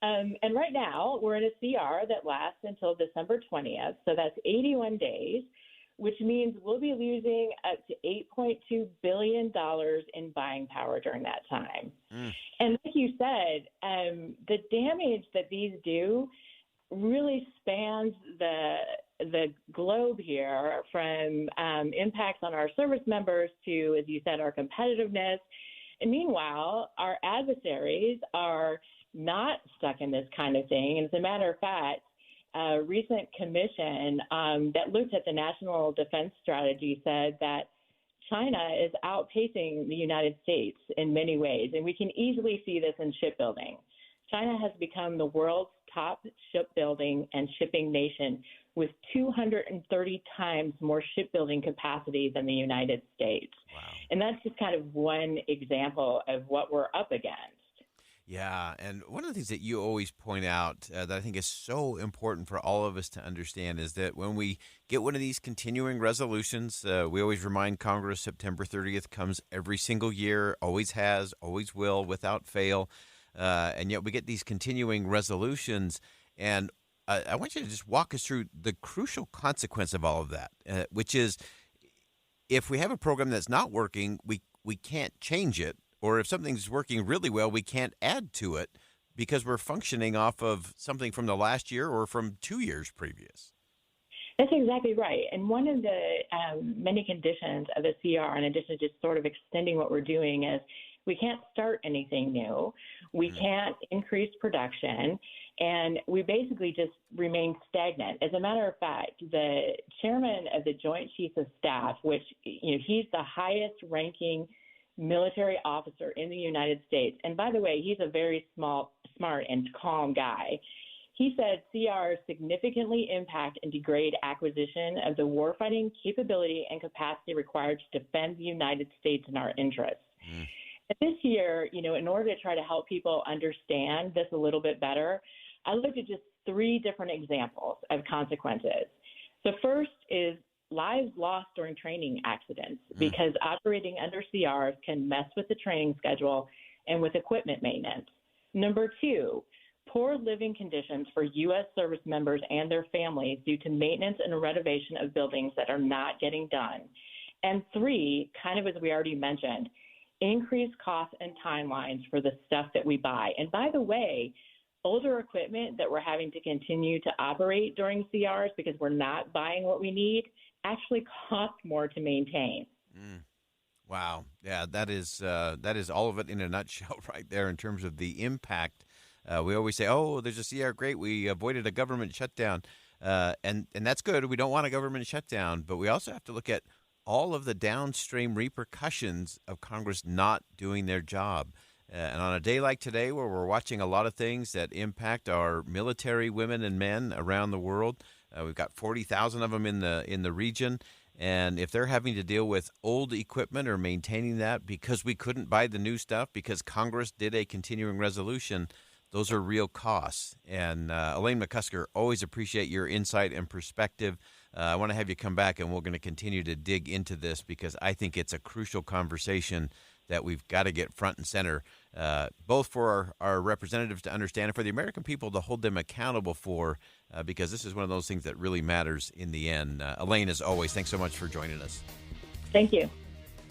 And right now, we're in a CR that lasts until December 20th, so that's 81 days. Which means we'll be losing up to $8.2 billion in buying power during that time. And like you said, the damage that these do really spans the globe here, from impacts on our service members to, as you said, our competitiveness. And meanwhile, our adversaries are not stuck in this kind of thing. And as a matter of fact, a recent commission that looked at the national defense strategy said that China is outpacing the United States in many ways, and we can easily see this in shipbuilding. China has become the world's top shipbuilding and shipping nation, with 230 times more shipbuilding capacity than the United States. Wow. And that's just kind of one example of what we're up against. Yeah, and one of the things that you always point out that I think is so important for all of us to understand is that when we get one of these continuing resolutions, we always remind Congress September 30th comes every single year, always has, always will, without fail. And yet we get these continuing resolutions, and I want you to just walk us through the crucial consequence of all of that, which is if we have a program that's not working, we can't change it. Or if something's working really well, we can't add to it because we're functioning off of something from the last year or from 2 years previous. That's exactly right. And one of the many conditions of the CR, in addition to just sort of extending what we're doing, is we can't start anything new. We can't increase production. And we basically just remain stagnant. As a matter of fact, the chairman of the Joint Chiefs of Staff, which, he's the highest ranking military officer in the United States. And by the way, he's a very smart and calm guy. He said CRs significantly impact and degrade acquisition of the warfighting capability and capacity required to defend the United States and our interests. And this year, in order to try to help people understand this a little bit better, I looked at just 3 different examples of consequences. The first is lives lost during training accidents, because operating under CRs can mess with the training schedule and with equipment maintenance. Number 2, poor living conditions for U.S. service members and their families due to maintenance and renovation of buildings that are not getting done. And 3, kind of as we already mentioned, increased costs and timelines for the stuff that we buy. And by the way, older equipment that we're having to continue to operate during CRs because we're not buying what we need actually cost more to maintain. Wow. Yeah, that is all of it in a nutshell right there in terms of the impact. We always say, oh, there's a CR, great, we avoided a government shutdown. And that's good. We don't want a government shutdown. But we also have to look at all of the downstream repercussions of Congress not doing their job. And on a day like today, where we're watching a lot of things that impact our military women and men around the world, we've got 40,000 of them in the region. And if they're having to deal with old equipment or maintaining that because we couldn't buy the new stuff because Congress did a continuing resolution, those are real costs. And Elaine McCusker, always appreciate your insight and perspective. I want to have you come back, and we're going to continue to dig into this because I think it's a crucial conversation that we've got to get front and center, both for our representatives to understand and for the American people to hold them accountable for, because this is one of those things that really matters in the end. Elaine, as always, thanks so much for joining us. Thank you.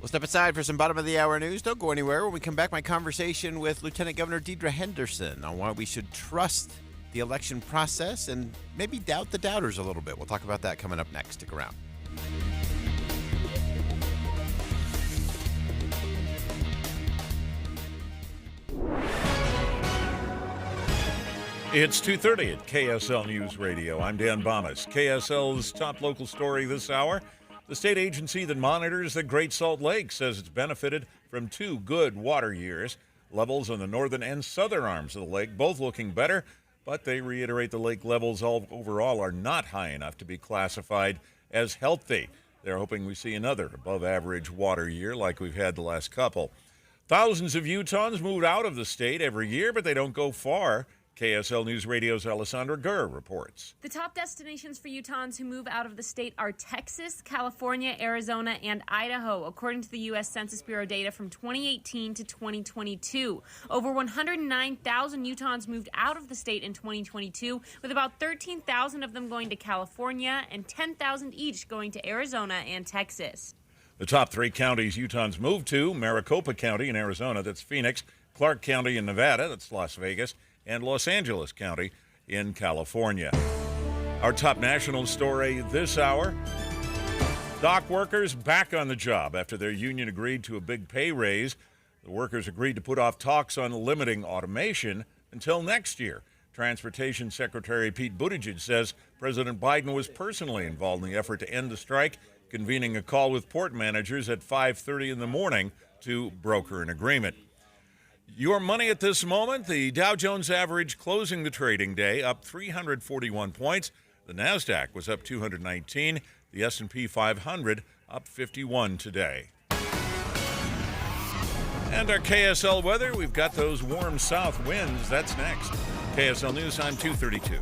We'll step aside for some bottom-of-the-hour news. Don't go anywhere. When we come back, my conversation with Lieutenant Governor Deidre Henderson on why we should trust the election process and maybe doubt the doubters a little bit. We'll talk about that coming up next. Stick around. It's 2:30 at KSL News Radio. I'm Dan Bomas. KSL's top local story this hour. The state agency that monitors the Great Salt Lake says it's benefited from 2 good water years. Levels on the northern and southern arms of the lake both looking better, but they reiterate the lake levels overall are not high enough to be classified as healthy. They're hoping we see another above-average water year like we've had the last couple. Thousands of Utahns move out of the state every year, but they don't go far. KSL News Radio's Alessandra Gurr reports. The top destinations for Utahns who move out of the state are Texas, California, Arizona, and Idaho, according to the U.S. Census Bureau data from 2018 to 2022. Over 109,000 Utahns moved out of the state in 2022, with about 13,000 of them going to California and 10,000 each going to Arizona and Texas. The top 3 counties Utahns moved to: Maricopa County in Arizona, that's Phoenix; Clark County in Nevada, that's Las Vegas; and Los Angeles County in California. Our top national story this hour: dock workers back on the job after their union agreed to a big pay raise. The workers agreed to put off talks on limiting automation until next year. Transportation Secretary Pete Buttigieg says President Biden was personally involved in the effort to end the strike, convening a call with port managers at 5:30 in the morning to broker an agreement. Your money at this moment: the Dow Jones average closing the trading day up 341 points. The NASDAQ was up 219. The S&P 500 up 51 today. And our KSL weather: we've got those warm south winds. That's next. KSL News on 232.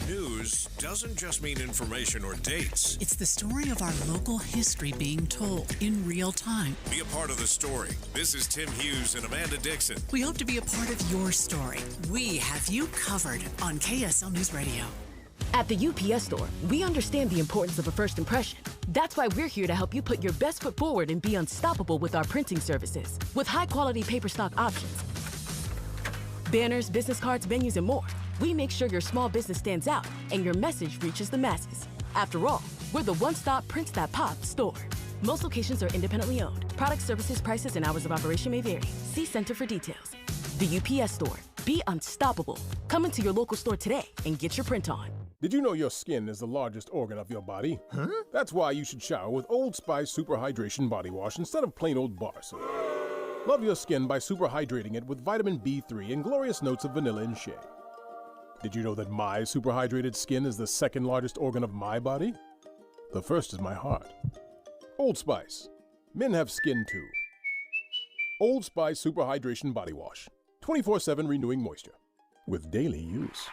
News doesn't just mean information or dates. It's the story of our local history being told in real time. Be a part of the story. This is Tim Hughes and Amanda Dixon. We hope to be a part of your story. We have you covered on KSL News Radio. At the UPS Store, we understand the importance of a first impression. That's why we're here to help you put your best foot forward and be unstoppable with our printing services. With high-quality paper stock options, banners, business cards, venues, and more, we make sure your small business stands out and your message reaches the masses. After all, we're the one-stop prints that pop store. Most locations are independently owned. Product, services, prices, and hours of operation may vary. See Center for details. The UPS Store. Be unstoppable. Come into your local store today and get your print on. Did you know your skin is the largest organ of your body? Huh? That's why you should shower with Old Spice Super Hydration Body Wash instead of plain old bar soap. Love your skin by super hydrating it with vitamin B3 and glorious notes of vanilla and shea. Did you know that my super hydrated skin is the second largest organ of my body? The first is my heart. Old Spice. Men have skin too. Old Spice Super Hydration Body Wash. 24/7 renewing moisture. With daily use.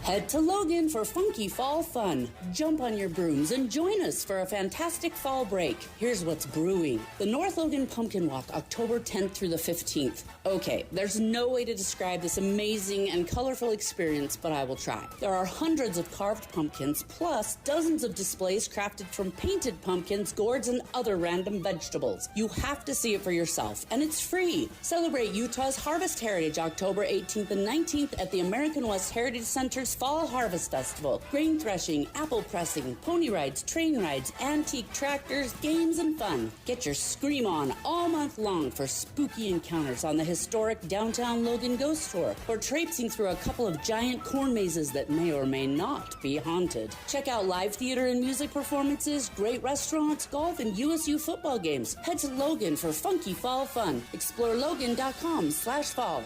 Head to Logan for funky fall fun. Jump on your brooms and join us for a fantastic fall break. Here's what's brewing. The North Logan Pumpkin Walk, October 10th through the 15th. Okay, there's no way to describe this amazing and colorful experience, but I will try. There are hundreds of carved pumpkins, plus dozens of displays crafted from painted pumpkins, gourds, and other random vegetables. You have to see it for yourself, and it's free. Celebrate Utah's Harvest Heritage, October 18th and 19th at the American West Heritage Center's Fall Harvest Festival. Grain threshing, apple pressing, pony rides, train rides, antique tractors, games, and fun. Get your scream on all month long for spooky encounters on the historic downtown Logan Ghost Tour, or traipsing through a couple of giant corn mazes that may or may not be haunted. Check out live theater and music performances, great restaurants, golf, and USU football games. Head to Logan for funky fall fun. Explore logan.com/fall.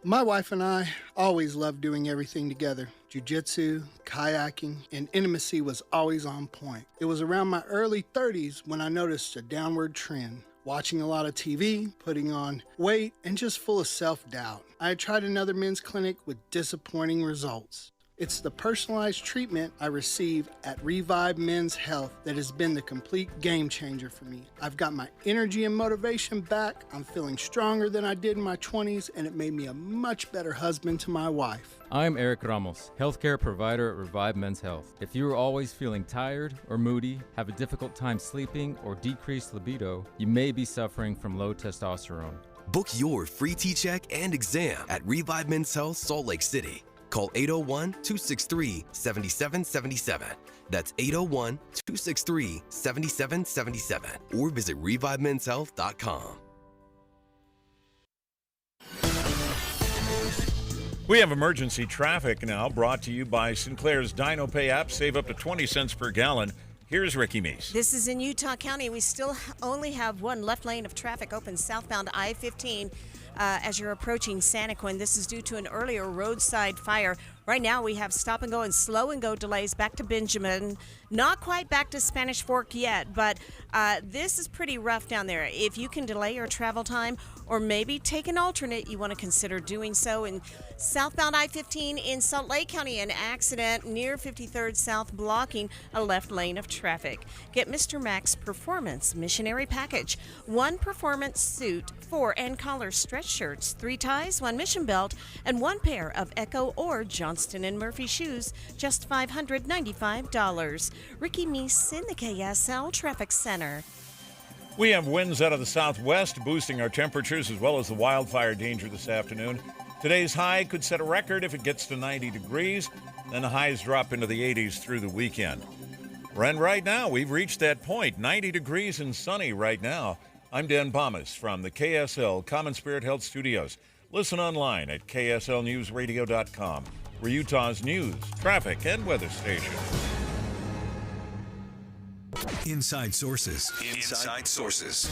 My wife and I always loved doing everything together. Jiu-jitsu, kayaking, and intimacy was always on point. It was around my early 30s when I noticed a downward trend. Watching a lot of TV, putting on weight, and just full of self-doubt. I had tried another men's clinic with disappointing results. It's the personalized treatment I receive at Revive Men's Health that has been the complete game changer for me. I've got my energy and motivation back, I'm feeling stronger than I did in my 20s, and it made me a much better husband to my wife. I'm Eric Ramos, healthcare provider at Revive Men's Health. If you are always feeling tired or moody, have a difficult time sleeping, or decreased libido, you may be suffering from low testosterone. Book your free T-check and exam at Revive Men's Health, Salt Lake City. Call 801-263-7777. That's 801-263-7777. Or visit ReviveMen'sHealth.com. We have emergency traffic now, brought to you by Sinclair's Dino Pay app. Save up to 20 cents per gallon. Here's Ricky Meese. This is in Utah County. We still only have one left lane of traffic open southbound I-15 as you're approaching Santaquin. This is due to an earlier roadside fire. Right now we have stop and go and slow and go delays back to Benjamin. Not quite back to Spanish Fork yet, but this is pretty rough down there. If you can delay your travel time or maybe take an alternate, you want to consider doing so. In southbound I-15 in Salt Lake County, an accident near 53rd South blocking a left lane of traffic. Get Mr. Mac's Performance Missionary Package. 1 performance suit, 4 and collar stretch shirts, 3 ties, 1 mission belt, and 1 pair of Echo or Johnston & Murphy shoes, just $595. Ricky Meese in the KSL Traffic Center. We have winds out of the southwest boosting our temperatures as well as the wildfire danger this afternoon. Today's high could set a record if it gets to 90 degrees. Then the highs drop into the 80s through the weekend. And right now, we've reached that point, 90 degrees and sunny right now. I'm Dan Palmas from the KSL Common Spirit Health Studios. Listen online at kslnewsradio.com. We're Utah's news, traffic, and weather station. Inside Sources. Inside Sources.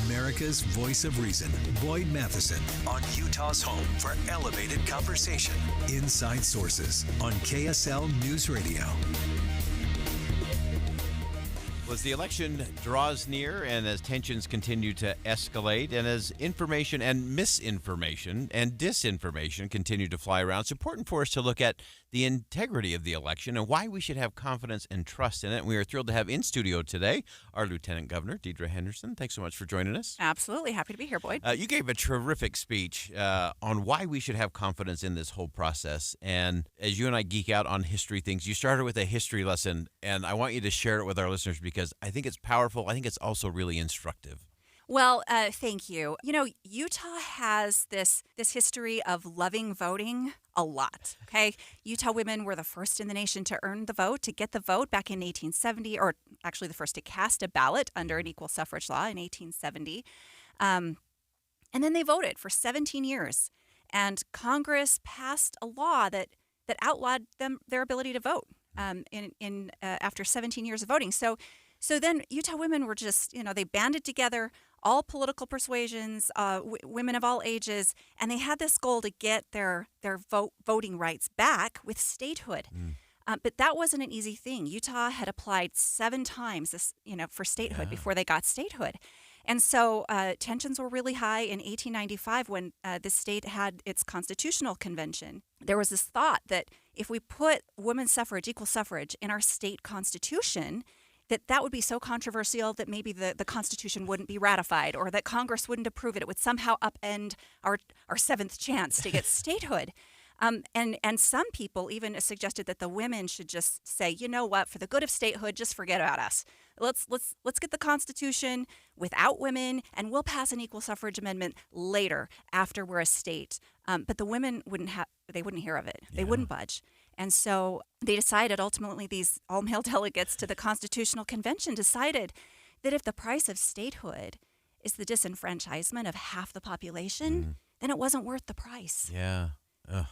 America's voice of reason. Boyd Matheson on Utah's home for elevated conversation. Inside Sources on KSL News Radio. As the election draws near and as tensions continue to escalate and as information and misinformation and disinformation continue to fly around, it's important for us to look at the integrity of the election and why we should have confidence and trust in it. And we are thrilled to have in studio today our Lieutenant Governor, Deidre Henderson. Thanks so much for joining us. Absolutely. Happy to be here, Boyd. You gave a terrific speech on why we should have confidence in this whole process. And as you and I geek out on history things, you started with a history lesson, and I want you to share it with our listeners because I think it's powerful. I think it's also really instructive. Well, thank you. You know, Utah has this history of loving voting a lot, okay? Utah women were the first in the nation to earn the vote, to get the vote back in 1870, or actually the first to cast a ballot under an equal suffrage law in 1870. And then they voted for 17 years. And Congress passed a law that outlawed their ability to vote after 17 years of voting. So then Utah women were just, they banded together, all political persuasions, women of all ages, and they had this goal to get their voting rights back with statehood. But that wasn't an easy thing. Utah had applied 7 times, for statehood before they got statehood. And so tensions were really high in 1895 when the state had its constitutional convention. There was this thought that if we put women's suffrage, equal suffrage, in our state constitution, that would be so controversial that maybe the Constitution wouldn't be ratified or that Congress wouldn't approve it. It would somehow upend our 7th chance to get statehood. And some people even suggested that the women should just say, you know what, for the good of statehood, just forget about us. Let's get the Constitution without women, and we'll pass an equal suffrage amendment later after we're a state. But the women wouldn't hear of it. They wouldn't budge. And so they decided, ultimately, these all-male delegates to the Constitutional Convention decided that if the price of statehood is the disenfranchisement of half the population, then it wasn't worth the price. Yeah. Ugh.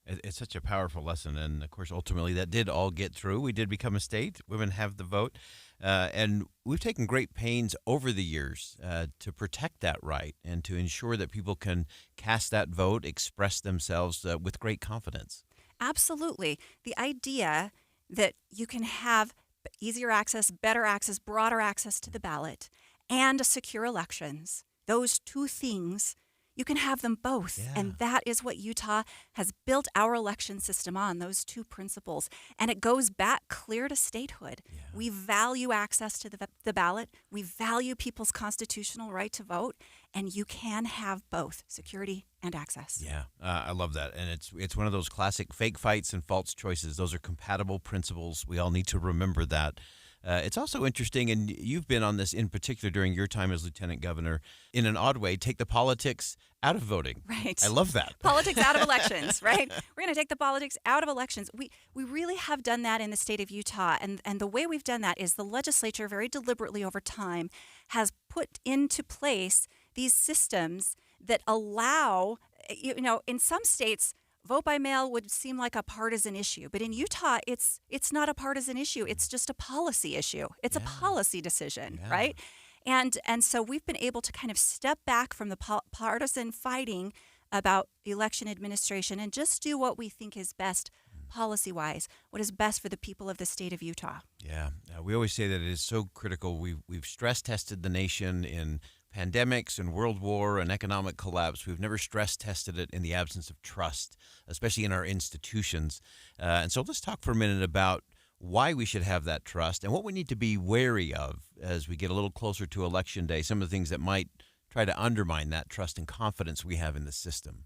It's such a powerful lesson. And, of course, ultimately that did all get through. We did become a state. Women have the vote. And we've taken great pains over the years to protect that right and to ensure that people can cast that vote, express themselves with great confidence. Absolutely. The idea that you can have easier access, better access, broader access to the ballot and secure elections, those two things, you can have them both. Yeah. And that is what Utah has built our election system on, those two principles. And it goes back clear to statehood. Yeah. We value access to the ballot. We value people's constitutional right to vote. And you can have both security and access. Yeah, I love that. And it's one of those classic fake fights and false choices. Those are compatible principles. We all need to remember that. It's also interesting, and you've been on this in particular during your time as Lieutenant Governor, in an odd way, take the politics out of voting. Right. I love that. Politics out of elections, right? We're going to take the politics out of elections. We really have done that in the state of Utah, and the way we've done that is the legislature very deliberately over time has put into place these systems that allow, in some states, vote by mail would seem like a partisan issue, but in Utah, it's not a partisan issue. It's just a policy issue. It's a policy decision, right? And so we've been able to kind of step back from the partisan fighting about election administration and just do what we think is best policy-wise, what is best for the people of the state of Utah. Yeah, we always say that it is so critical. We've stress-tested the nation in pandemics and world war and economic collapse. We've never stress-tested it in the absence of trust, especially in our institutions. And so let's talk for a minute about why we should have that trust and what we need to be wary of as we get a little closer to Election Day, some of the things that might try to undermine that trust and confidence we have in the system.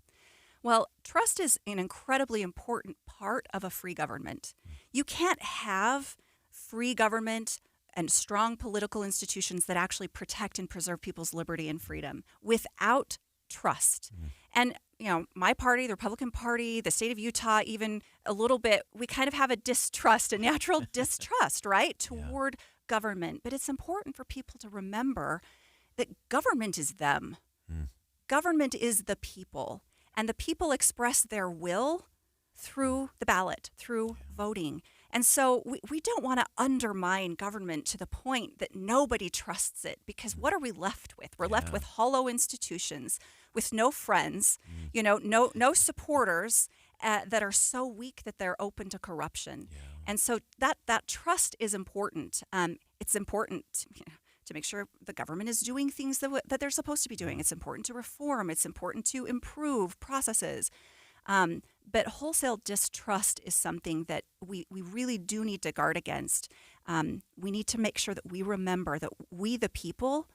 Well, trust is an incredibly important part of a free government. You can't have free government and strong political institutions that actually protect and preserve people's liberty and freedom. Without trust. And, my party, the Republican Party, the state of Utah, even a little bit, we kind of have a distrust, a natural distrust, right, toward government. But it's important for people to remember that government is them. Government is the people. And the people express their will through the ballot, through voting. And so we don't want to undermine government to the point that nobody trusts it, because what are we left with? We're left with hollow institutions, with no friends, no supporters that are so weak that they're open to corruption. And so that trust is important. It's important to make sure the government is doing things that they're supposed to be doing. It's important to reform. It's important to improve processes. But wholesale distrust is something that we really do need to guard against. We need to make sure that we remember that we, the people,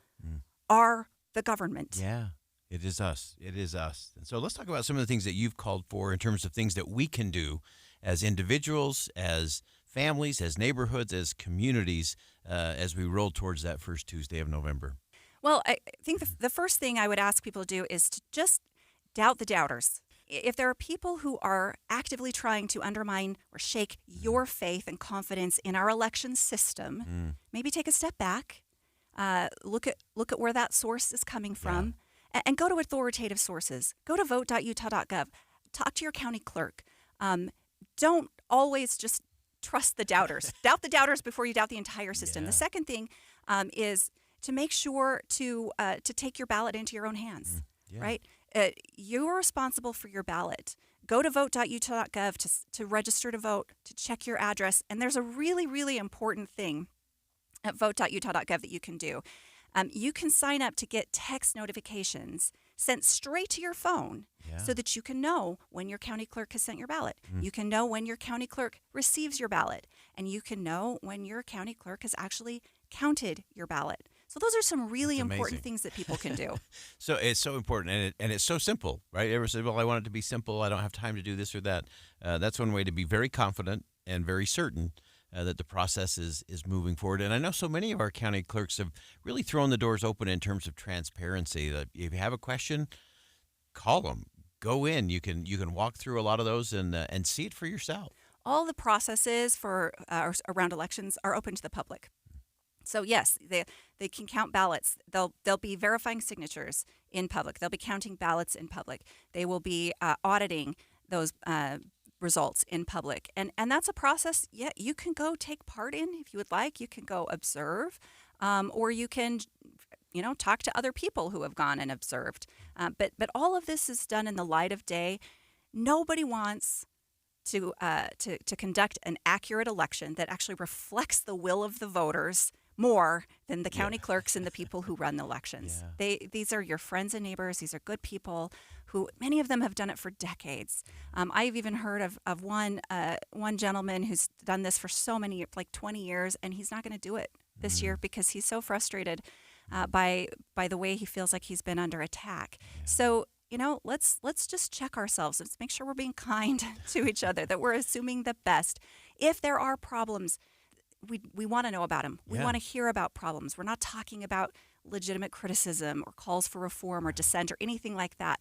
are the government. Yeah, it is us. It is us. And so let's talk about some of the things that you've called for in terms of things that we can do as individuals, as families, as neighborhoods, as communities, as we roll towards that first Tuesday of November. Well, I think the first thing I would ask people to do is to just doubt the doubters. If there are people who are actively trying to undermine or shake your faith and confidence in our election system, maybe take a step back, look at where that source is coming from, and go to authoritative sources. Go to vote.utah.gov. Talk to your county clerk. Don't always just trust the doubters. Doubt the doubters before you doubt the entire system. The second thing is to make sure to take your ballot into your own hands, right? You're responsible for your ballot. Go to vote.utah.gov to register to vote, to check your address. And there's a really, really important thing at vote.utah.gov that you can do. You can sign up to get text notifications sent straight to your phone so that you can know when your county clerk has sent your ballot. You can know when your county clerk receives your ballot. And you can know when your county clerk has actually counted your ballot. So those are some really important things that people can do. So it's so important, and it's so simple, right? Everyone says, well, I want it to be simple. I don't have time to do this or that. That's one way to be very confident and very certain that the process is moving forward. And I know so many of our county clerks have really thrown the doors open in terms of transparency. That if you have a question, call them. Go in. You can walk through a lot of those and see it for yourself. All the processes for around elections are open to the public. So yes, they can count ballots. They'll be verifying signatures in public. They'll be counting ballots in public. They will be auditing those results in public. And that's a process, you can go take part in if you would like. You can go observe, or you can, talk to other people who have gone and observed. But all of this is done in the light of day. Nobody wants to conduct an accurate election that actually reflects the will of the voters more than the county clerks and the people who run the elections. These are your friends and neighbors. These are good people who, many of them have done it for decades. I've even heard of one gentleman who's done this for so many, like 20 years, and he's not going to do it this year because he's so frustrated by the way he feels like he's been under attack. So, let's just check ourselves. Let's make sure we're being kind to each other, that we're assuming the best. If there are problems, we want to know about them. We want to hear about problems. We're not talking about legitimate criticism or calls for reform or dissent or anything like that.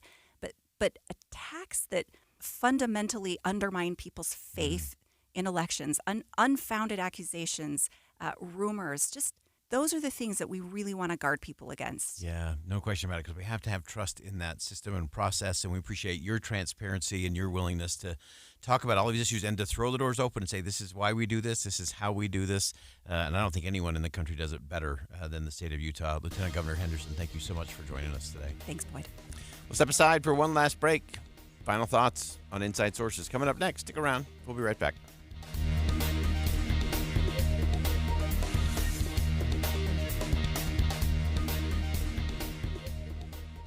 But attacks that fundamentally undermine people's faith in elections, unfounded accusations, rumors, just those are the things that we really want to guard people against. Yeah, no question about it, because we have to have trust in that system and process, and we appreciate your transparency and your willingness to talk about all of these issues and to throw the doors open and say, this is why we do this is how we do this. And I don't think anyone in the country does it better than the state of Utah. Lieutenant Governor Henderson, thank you so much for joining us today. Thanks, Boyd. We'll step aside for one last break. Final thoughts on Inside Sources coming up next. Stick around. We'll be right back.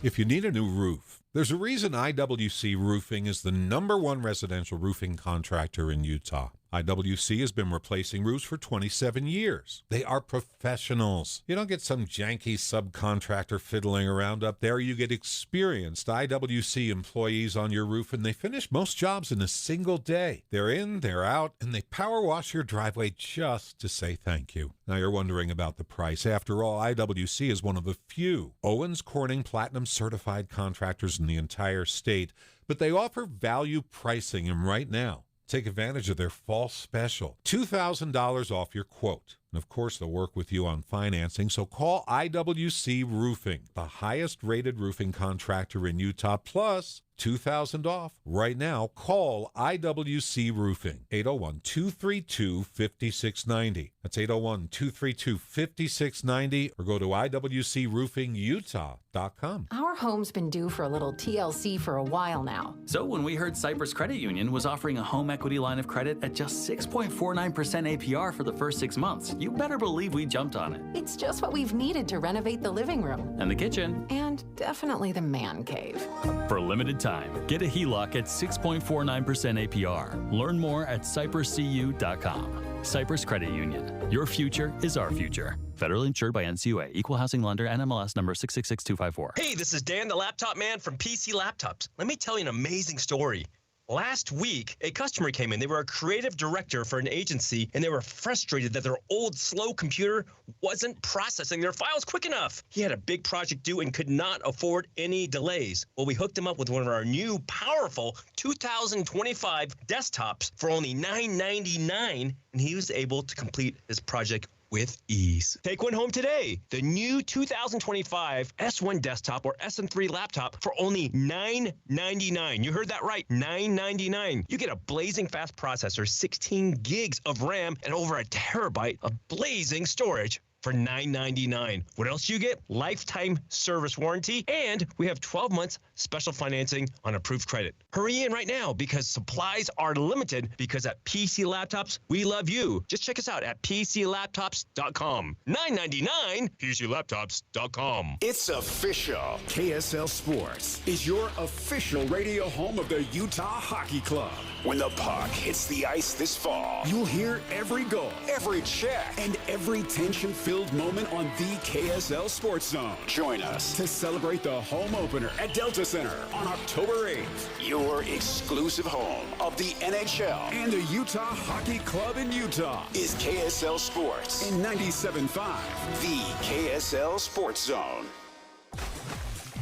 If you need a new roof, there's a reason IWC Roofing is the #1 residential roofing contractor in Utah. IWC has been replacing roofs for 27 years. They are professionals. You don't get some janky subcontractor fiddling around up there. You get experienced IWC employees on your roof, and they finish most jobs in a single day. They're in, they're out, and they power wash your driveway just to say thank you. Now you're wondering about the price. After all, IWC is one of the few Owens Corning Platinum certified contractors in the entire state, but they offer value pricing, and right now, take advantage of their fall special. $2,000 off your quote. And of course, they'll work with you on financing, so call IWC Roofing, the highest rated roofing contractor in Utah, plus $2,000 off. Right now, call IWC Roofing, 801-232-5690. That's 801-232-5690, or go to IWCRoofingUtah.com. Our home's been due for a little TLC for a while now. So when we heard Cypress Credit Union was offering a home equity line of credit at just 6.49% APR for the first 6 months, you better believe we jumped on it. It's just what we've needed to renovate the living room. And the kitchen. And definitely the man cave. For a limited time, get a HELOC at 6.49% APR. Learn more at cypresscu.com. Cypress Credit Union. Your future is our future. Federally insured by NCUA. Equal housing lender. NMLS number 666254. Hey, this is Dan, the laptop man from PC Laptops. Let me tell you an amazing story. Last week, a customer came in. They were a creative director for an agency, and they were frustrated that their old, slow computer wasn't processing their files quick enough. He had a big project due and could not afford any delays. Well, we hooked him up with one of our new, powerful 2025 desktops for only $999, and he was able to complete his project with ease. Take one home today. The new 2025 S1 desktop or SM3 laptop for only $999. You heard that right, $999. You get a blazing fast processor, 16 gigs of RAM, and over a terabyte of blazing storage for $999. What else do you get? Lifetime service warranty, and we have 12 months special financing on approved credit. Hurry in right now because supplies are limited, because at PC Laptops, we love you. Just check us out at PCLaptops.com. $999, PCLaptops.com. It's official. KSL Sports is your official radio home of the Utah Hockey Club. When the puck hits the ice this fall, you'll hear every goal, every check, and every tension-filled moment on the KSL Sports Zone. Join us to celebrate the home opener at Delta Center on October 8th. Your exclusive home of the NHL and the Utah Hockey Club in Utah is KSL Sports in 97.5, the KSL Sports Zone.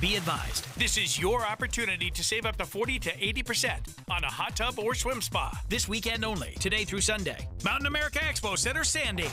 Be advised, this is your opportunity to save up to 40 to 80% on a hot tub or swim spa. This weekend only, today through Sunday. Mountain America Expo Center, Sandy.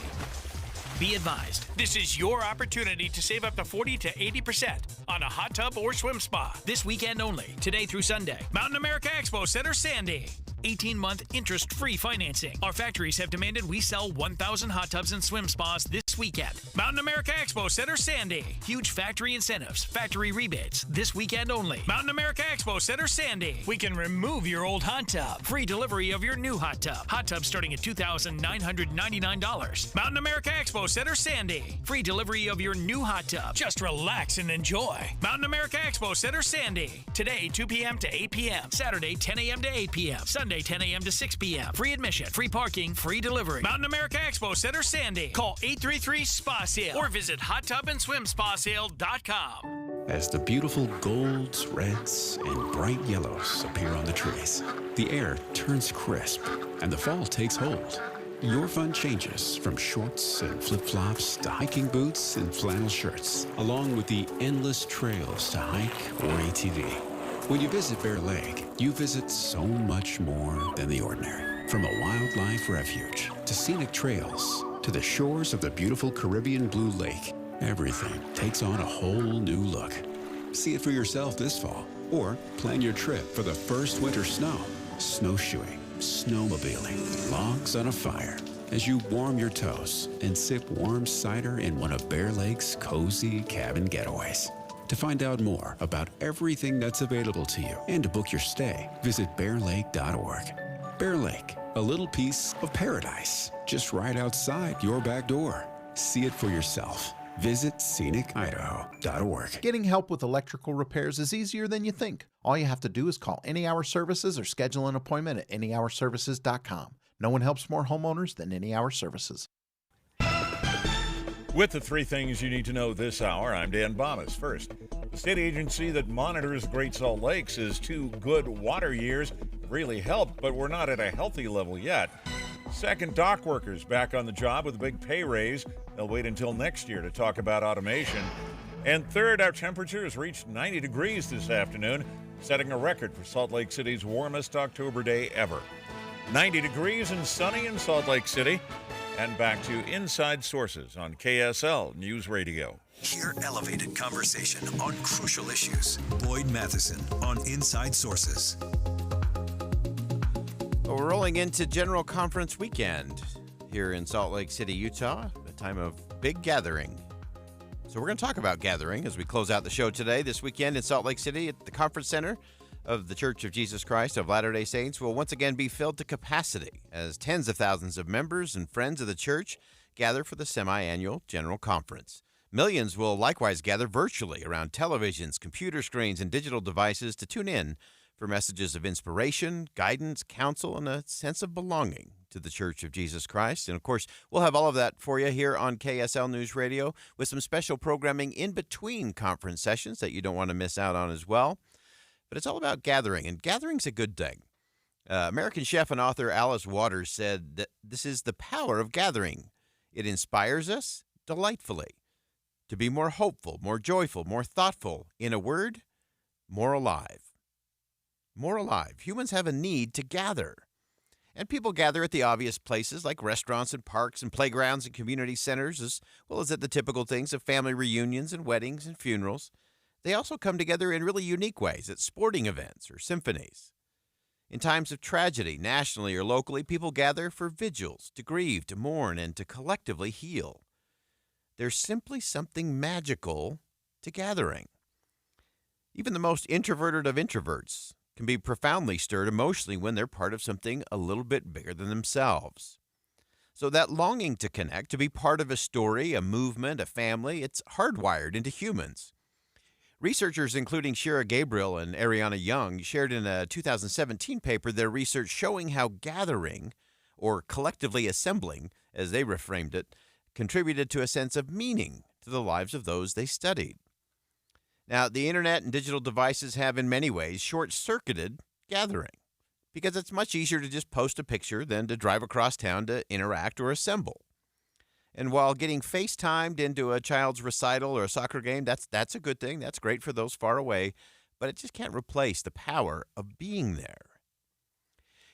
Be advised, this is your opportunity to save up to 40 to 80% on a hot tub or swim spa. This weekend only, today through Sunday. Mountain America Expo Center, Sandy. 18-month interest-free financing. Our factories have demanded we sell 1,000 hot tubs and swim spas this weekend. Mountain America Expo Center, Sandy. Huge factory incentives, factory rebates, this weekend only. Mountain America Expo Center, Sandy. We can remove your old hot tub. Free delivery of your new hot tub. Hot tub starting at $2,999. Mountain America Expo Center, Sandy. Free delivery of your new hot tub. Just relax and enjoy. Mountain America Expo Center, Sandy. Today, 2 p.m. to 8 p.m. Saturday, 10 a.m. to 8 p.m. Sunday, 10 a.m. to 6 p.m. Free admission, free parking, free delivery. Mountain America Expo Center, Sandy. Call 833-SPA-SALE or visit hottubandSwimSpaSale.com. As the beautiful golds, reds, and bright yellows appear on the trees, the air turns crisp and the fall takes hold. Your fun changes from shorts and flip-flops to hiking boots and flannel shirts, along with the endless trails to hike or ATV. When you visit Bear Lake, you visit so much more than the ordinary. From a wildlife refuge to scenic trails to the shores of the beautiful Caribbean Blue Lake, everything takes on a whole new look. See it for yourself this fall, or plan your trip for the first winter snow, snowshoeing, snowmobiling, logs on a fire, as you warm your toes and sip warm cider in one of Bear Lake's cozy cabin getaways. To find out more about everything that's available to you and to book your stay, visit bearlake.org. Bear Lake, a little piece of paradise, just right outside your back door. See it for yourself. Visit scenicIdaho.org. Getting help with electrical repairs is easier than you think. All you have to do is call Any Hour Services or schedule an appointment at anyhourservices.com. No one helps more homeowners than Any Hour Services. With the three things you need to know this hour, I'm Dan Bomas. First, the state agency that monitors Great Salt Lake says 2 good water years really helped, but we're not at a healthy level yet. Second, dock workers back on the job with a big pay raise. They'll wait until next year to talk about automation. And third, our temperatures reached 90 degrees this afternoon, setting a record for Salt Lake City's warmest October day ever. 90 degrees and sunny in Salt Lake City. And back to Inside Sources on KSL News Radio. Hear elevated conversation on crucial issues. Boyd Matheson on Inside Sources. Well, we're rolling into General Conference weekend here in Salt Lake City, Utah, a time of big gathering. So we're going to talk about gathering as we close out the show today. This weekend in Salt Lake City at the Conference Center of the Church of Jesus Christ of Latter-day Saints will once again be filled to capacity as tens of thousands of members and friends of the church gather for the semi-annual General Conference. Millions will likewise gather virtually around televisions, computer screens, and digital devices to tune in for messages of inspiration, guidance, counsel, and a sense of belonging to the Church of Jesus Christ. And, of course, we'll have all of that for you here on KSL News Radio with some special programming in between conference sessions that you don't want to miss out on as well. But it's all about gathering, and gathering's a good thing. American chef and author Alice Waters said that this is the power of gathering. It inspires us delightfully to be more hopeful, more joyful, more thoughtful. In a word, more alive. More alive. Humans have a need to gather. And people gather at the obvious places like restaurants and parks and playgrounds and community centers, as well as at the typical things of family reunions and weddings and funerals. They also come together in really unique ways at sporting events or symphonies. In times of tragedy, nationally or locally, people gather for vigils, to grieve, to mourn, and to collectively heal. There's simply something magical to gathering. Even the most introverted of introverts can be profoundly stirred emotionally when they're part of something a little bit bigger than themselves. So that longing to connect, to be part of a story, a movement, a family, it's hardwired into humans. Researchers including Shira Gabriel and Ariana Young shared in a 2017 paper their research showing how gathering, or collectively assembling, as they reframed it, contributed to a sense of meaning to the lives of those they studied. Now, the internet and digital devices have in many ways short-circuited gathering because it's much easier to just post a picture than to drive across town to interact or assemble. And while getting FaceTimed into a child's recital or a soccer game, that's a good thing. That's great for those far away, but it just can't replace the power of being there.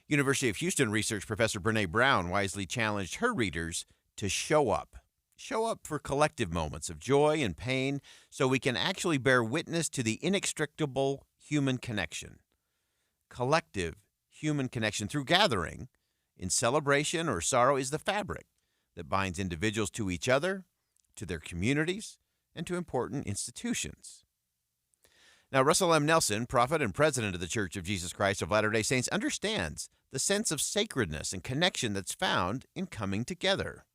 University of Houston research professor Brene Brown wisely challenged her readers to show up. Show up for collective moments of joy and pain so we can actually bear witness to the inextricable human connection. Collective human connection through gathering in celebration or sorrow is the fabric that binds individuals to each other, to their communities, and to important institutions. Now, Russell M. Nelson, prophet and president of the Church of Jesus Christ of Latter-day Saints, understands the sense of sacredness and connection that's found in coming together.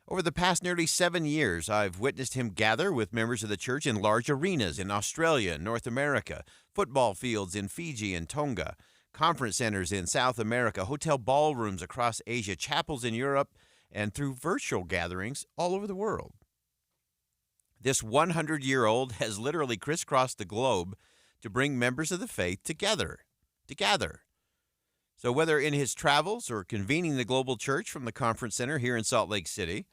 Over the past nearly 7 years, I've witnessed him gather with members of the church in large arenas in Australia and North America, football fields in Fiji and Tonga, conference centers in South America, hotel ballrooms across Asia, chapels in Europe, and through virtual gatherings all over the world. This 100-year-old has literally crisscrossed the globe to bring members of the faith together, to gather. So whether in his travels or convening the global church from the conference center here in Salt Lake City,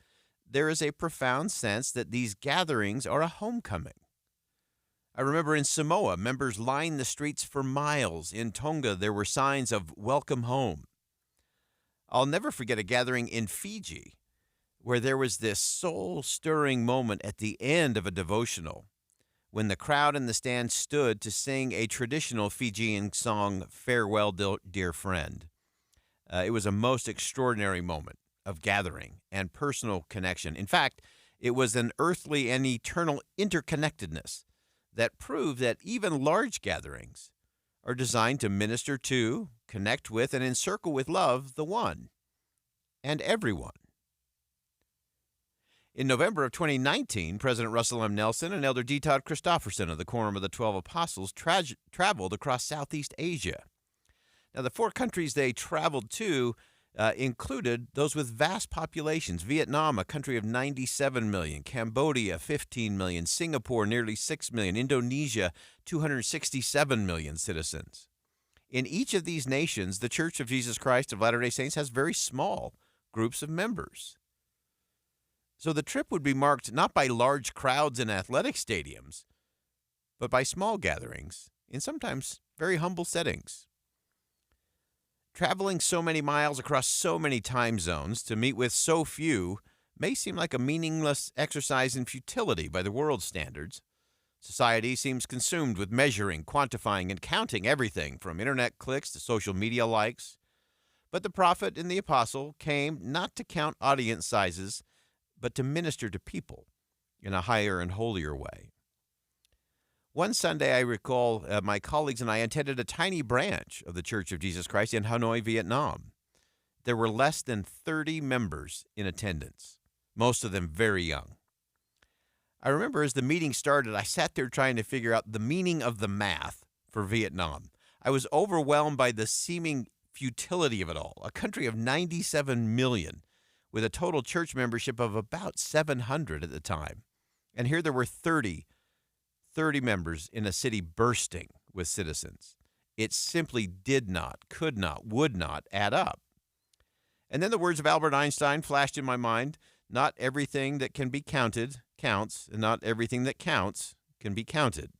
there is a profound sense that these gatherings are a homecoming. I remember in Samoa, members lined the streets for miles. In Tonga, there were signs of welcome home. I'll never forget a gathering in Fiji where there was this soul-stirring moment at the end of a devotional when the crowd in the stand stood to sing a traditional Fijian song, Farewell, Dear Friend. It was a most extraordinary moment of gathering and personal connection. In fact, it was an earthly and eternal interconnectedness that proved that even large gatherings are designed to minister to, connect with, and encircle with love the one and everyone. In November of 2019, President Russell M. Nelson and Elder D. Todd Christofferson of the Quorum of the 12 Apostles traveled across Southeast Asia. Now, the 4 countries they traveled to included those with vast populations. Vietnam, a country of 97 million. Cambodia, 15 million. Singapore, nearly 6 million. Indonesia, 267 million citizens. In each of these nations, the Church of Jesus Christ of Latter-day Saints has very small groups of members. So the trip would be marked not by large crowds in athletic stadiums, but by small gatherings in sometimes very humble settings. Traveling so many miles across so many time zones to meet with so few may seem like a meaningless exercise in futility by the world's standards. Society seems consumed with measuring, quantifying, and counting everything from internet clicks to social media likes. But the prophet and the apostle came not to count audience sizes, but to minister to people in a higher and holier way. One Sunday, I recall my colleagues and I attended a tiny branch of the Church of Jesus Christ in Hanoi, Vietnam. There were less than 30 members in attendance, most of them very young. I remember as the meeting started, I sat there trying to figure out the meaning of the math for Vietnam. I was overwhelmed by the seeming futility of it all. A country of 97 million with a total church membership of about 700 at the time. And here there were 30 members in a city bursting with citizens. It simply did not, could not, would not add up. And then the words of Albert Einstein flashed in my mind. Not everything that can be counted counts, and not everything that counts can be counted.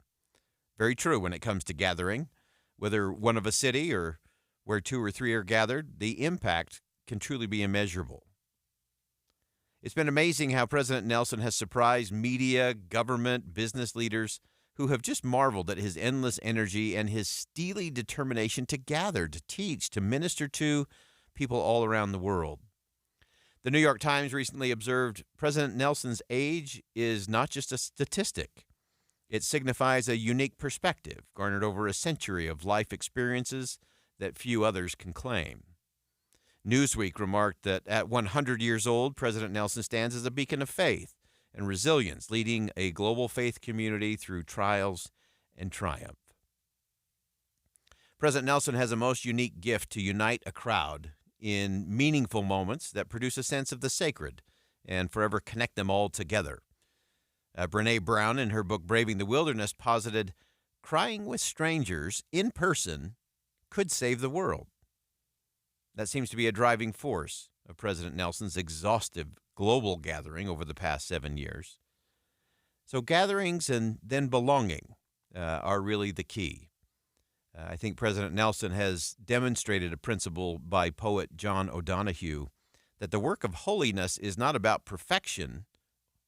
Very true when it comes to gathering. Whether one of a city or where 2 or 3 are gathered, the impact can truly be immeasurable. It's been amazing how President Nelson has surprised media, government, business leaders who have just marveled at his endless energy and his steely determination to gather, to teach, to minister to people all around the world. The New York Times recently observed President Nelson's age is not just a statistic. It signifies a unique perspective garnered over a century of life experiences that few others can claim. Newsweek remarked that at 100 years old, President Nelson stands as a beacon of faith and resilience, leading a global faith community through trials and triumph. President Nelson has a most unique gift to unite a crowd in meaningful moments that produce a sense of the sacred and forever connect them all together. Brené Brown, in her book Braving the Wilderness, posited, crying with strangers in person could save the world. That seems to be a driving force of President Nelson's exhaustive global gathering over the past 7 years. So gatherings and then belonging are really the key. I think President Nelson has demonstrated a principle by poet John O'Donohue that the work of holiness is not about perfection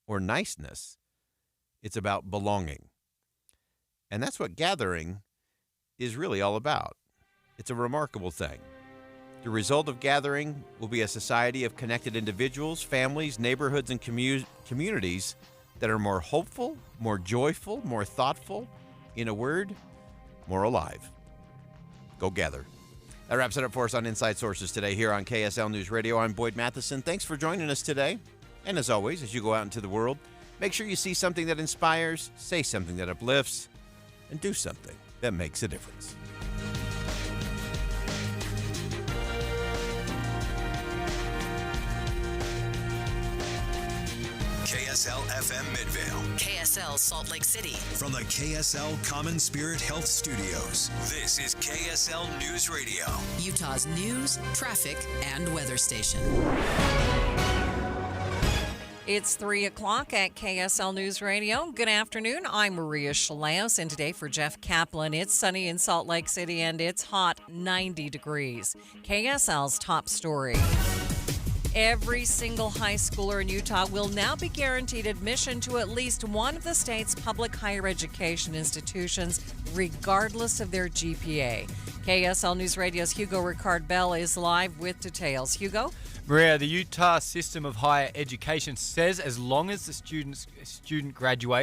or niceness. It's about belonging. And that's what gathering is really all about. It's a remarkable thing. The result of gathering will be a society of connected individuals, families, neighborhoods, and communities that are more hopeful, more joyful, more thoughtful, in a word, more alive. Go gather. That wraps it up for us on Inside Sources today here on KSL News Radio. I'm Boyd Matheson. Thanks for joining us today. And as always, as you go out into the world, make sure you see something that inspires, say something that uplifts, and do something that makes a difference. KSL FM Midvale. KSL Salt Lake City. From the KSL Common Spirit Health Studios, this is KSL News Radio. Utah's news, traffic, and weather station. It's 3 o'clock at KSL News Radio. Good afternoon. I'm Maria Chaleos, and today for Jeff Kaplan, it's sunny in Salt Lake City and it's hot, 90 degrees. KSL's top story. Every single high schooler in Utah will now be guaranteed admission to at least one of the state's public higher education institutions, regardless of their GPA. KSL News Radio's Hugo Ricard Bell is live with details. Hugo? Maria, the Utah system of higher education says as long as the student graduates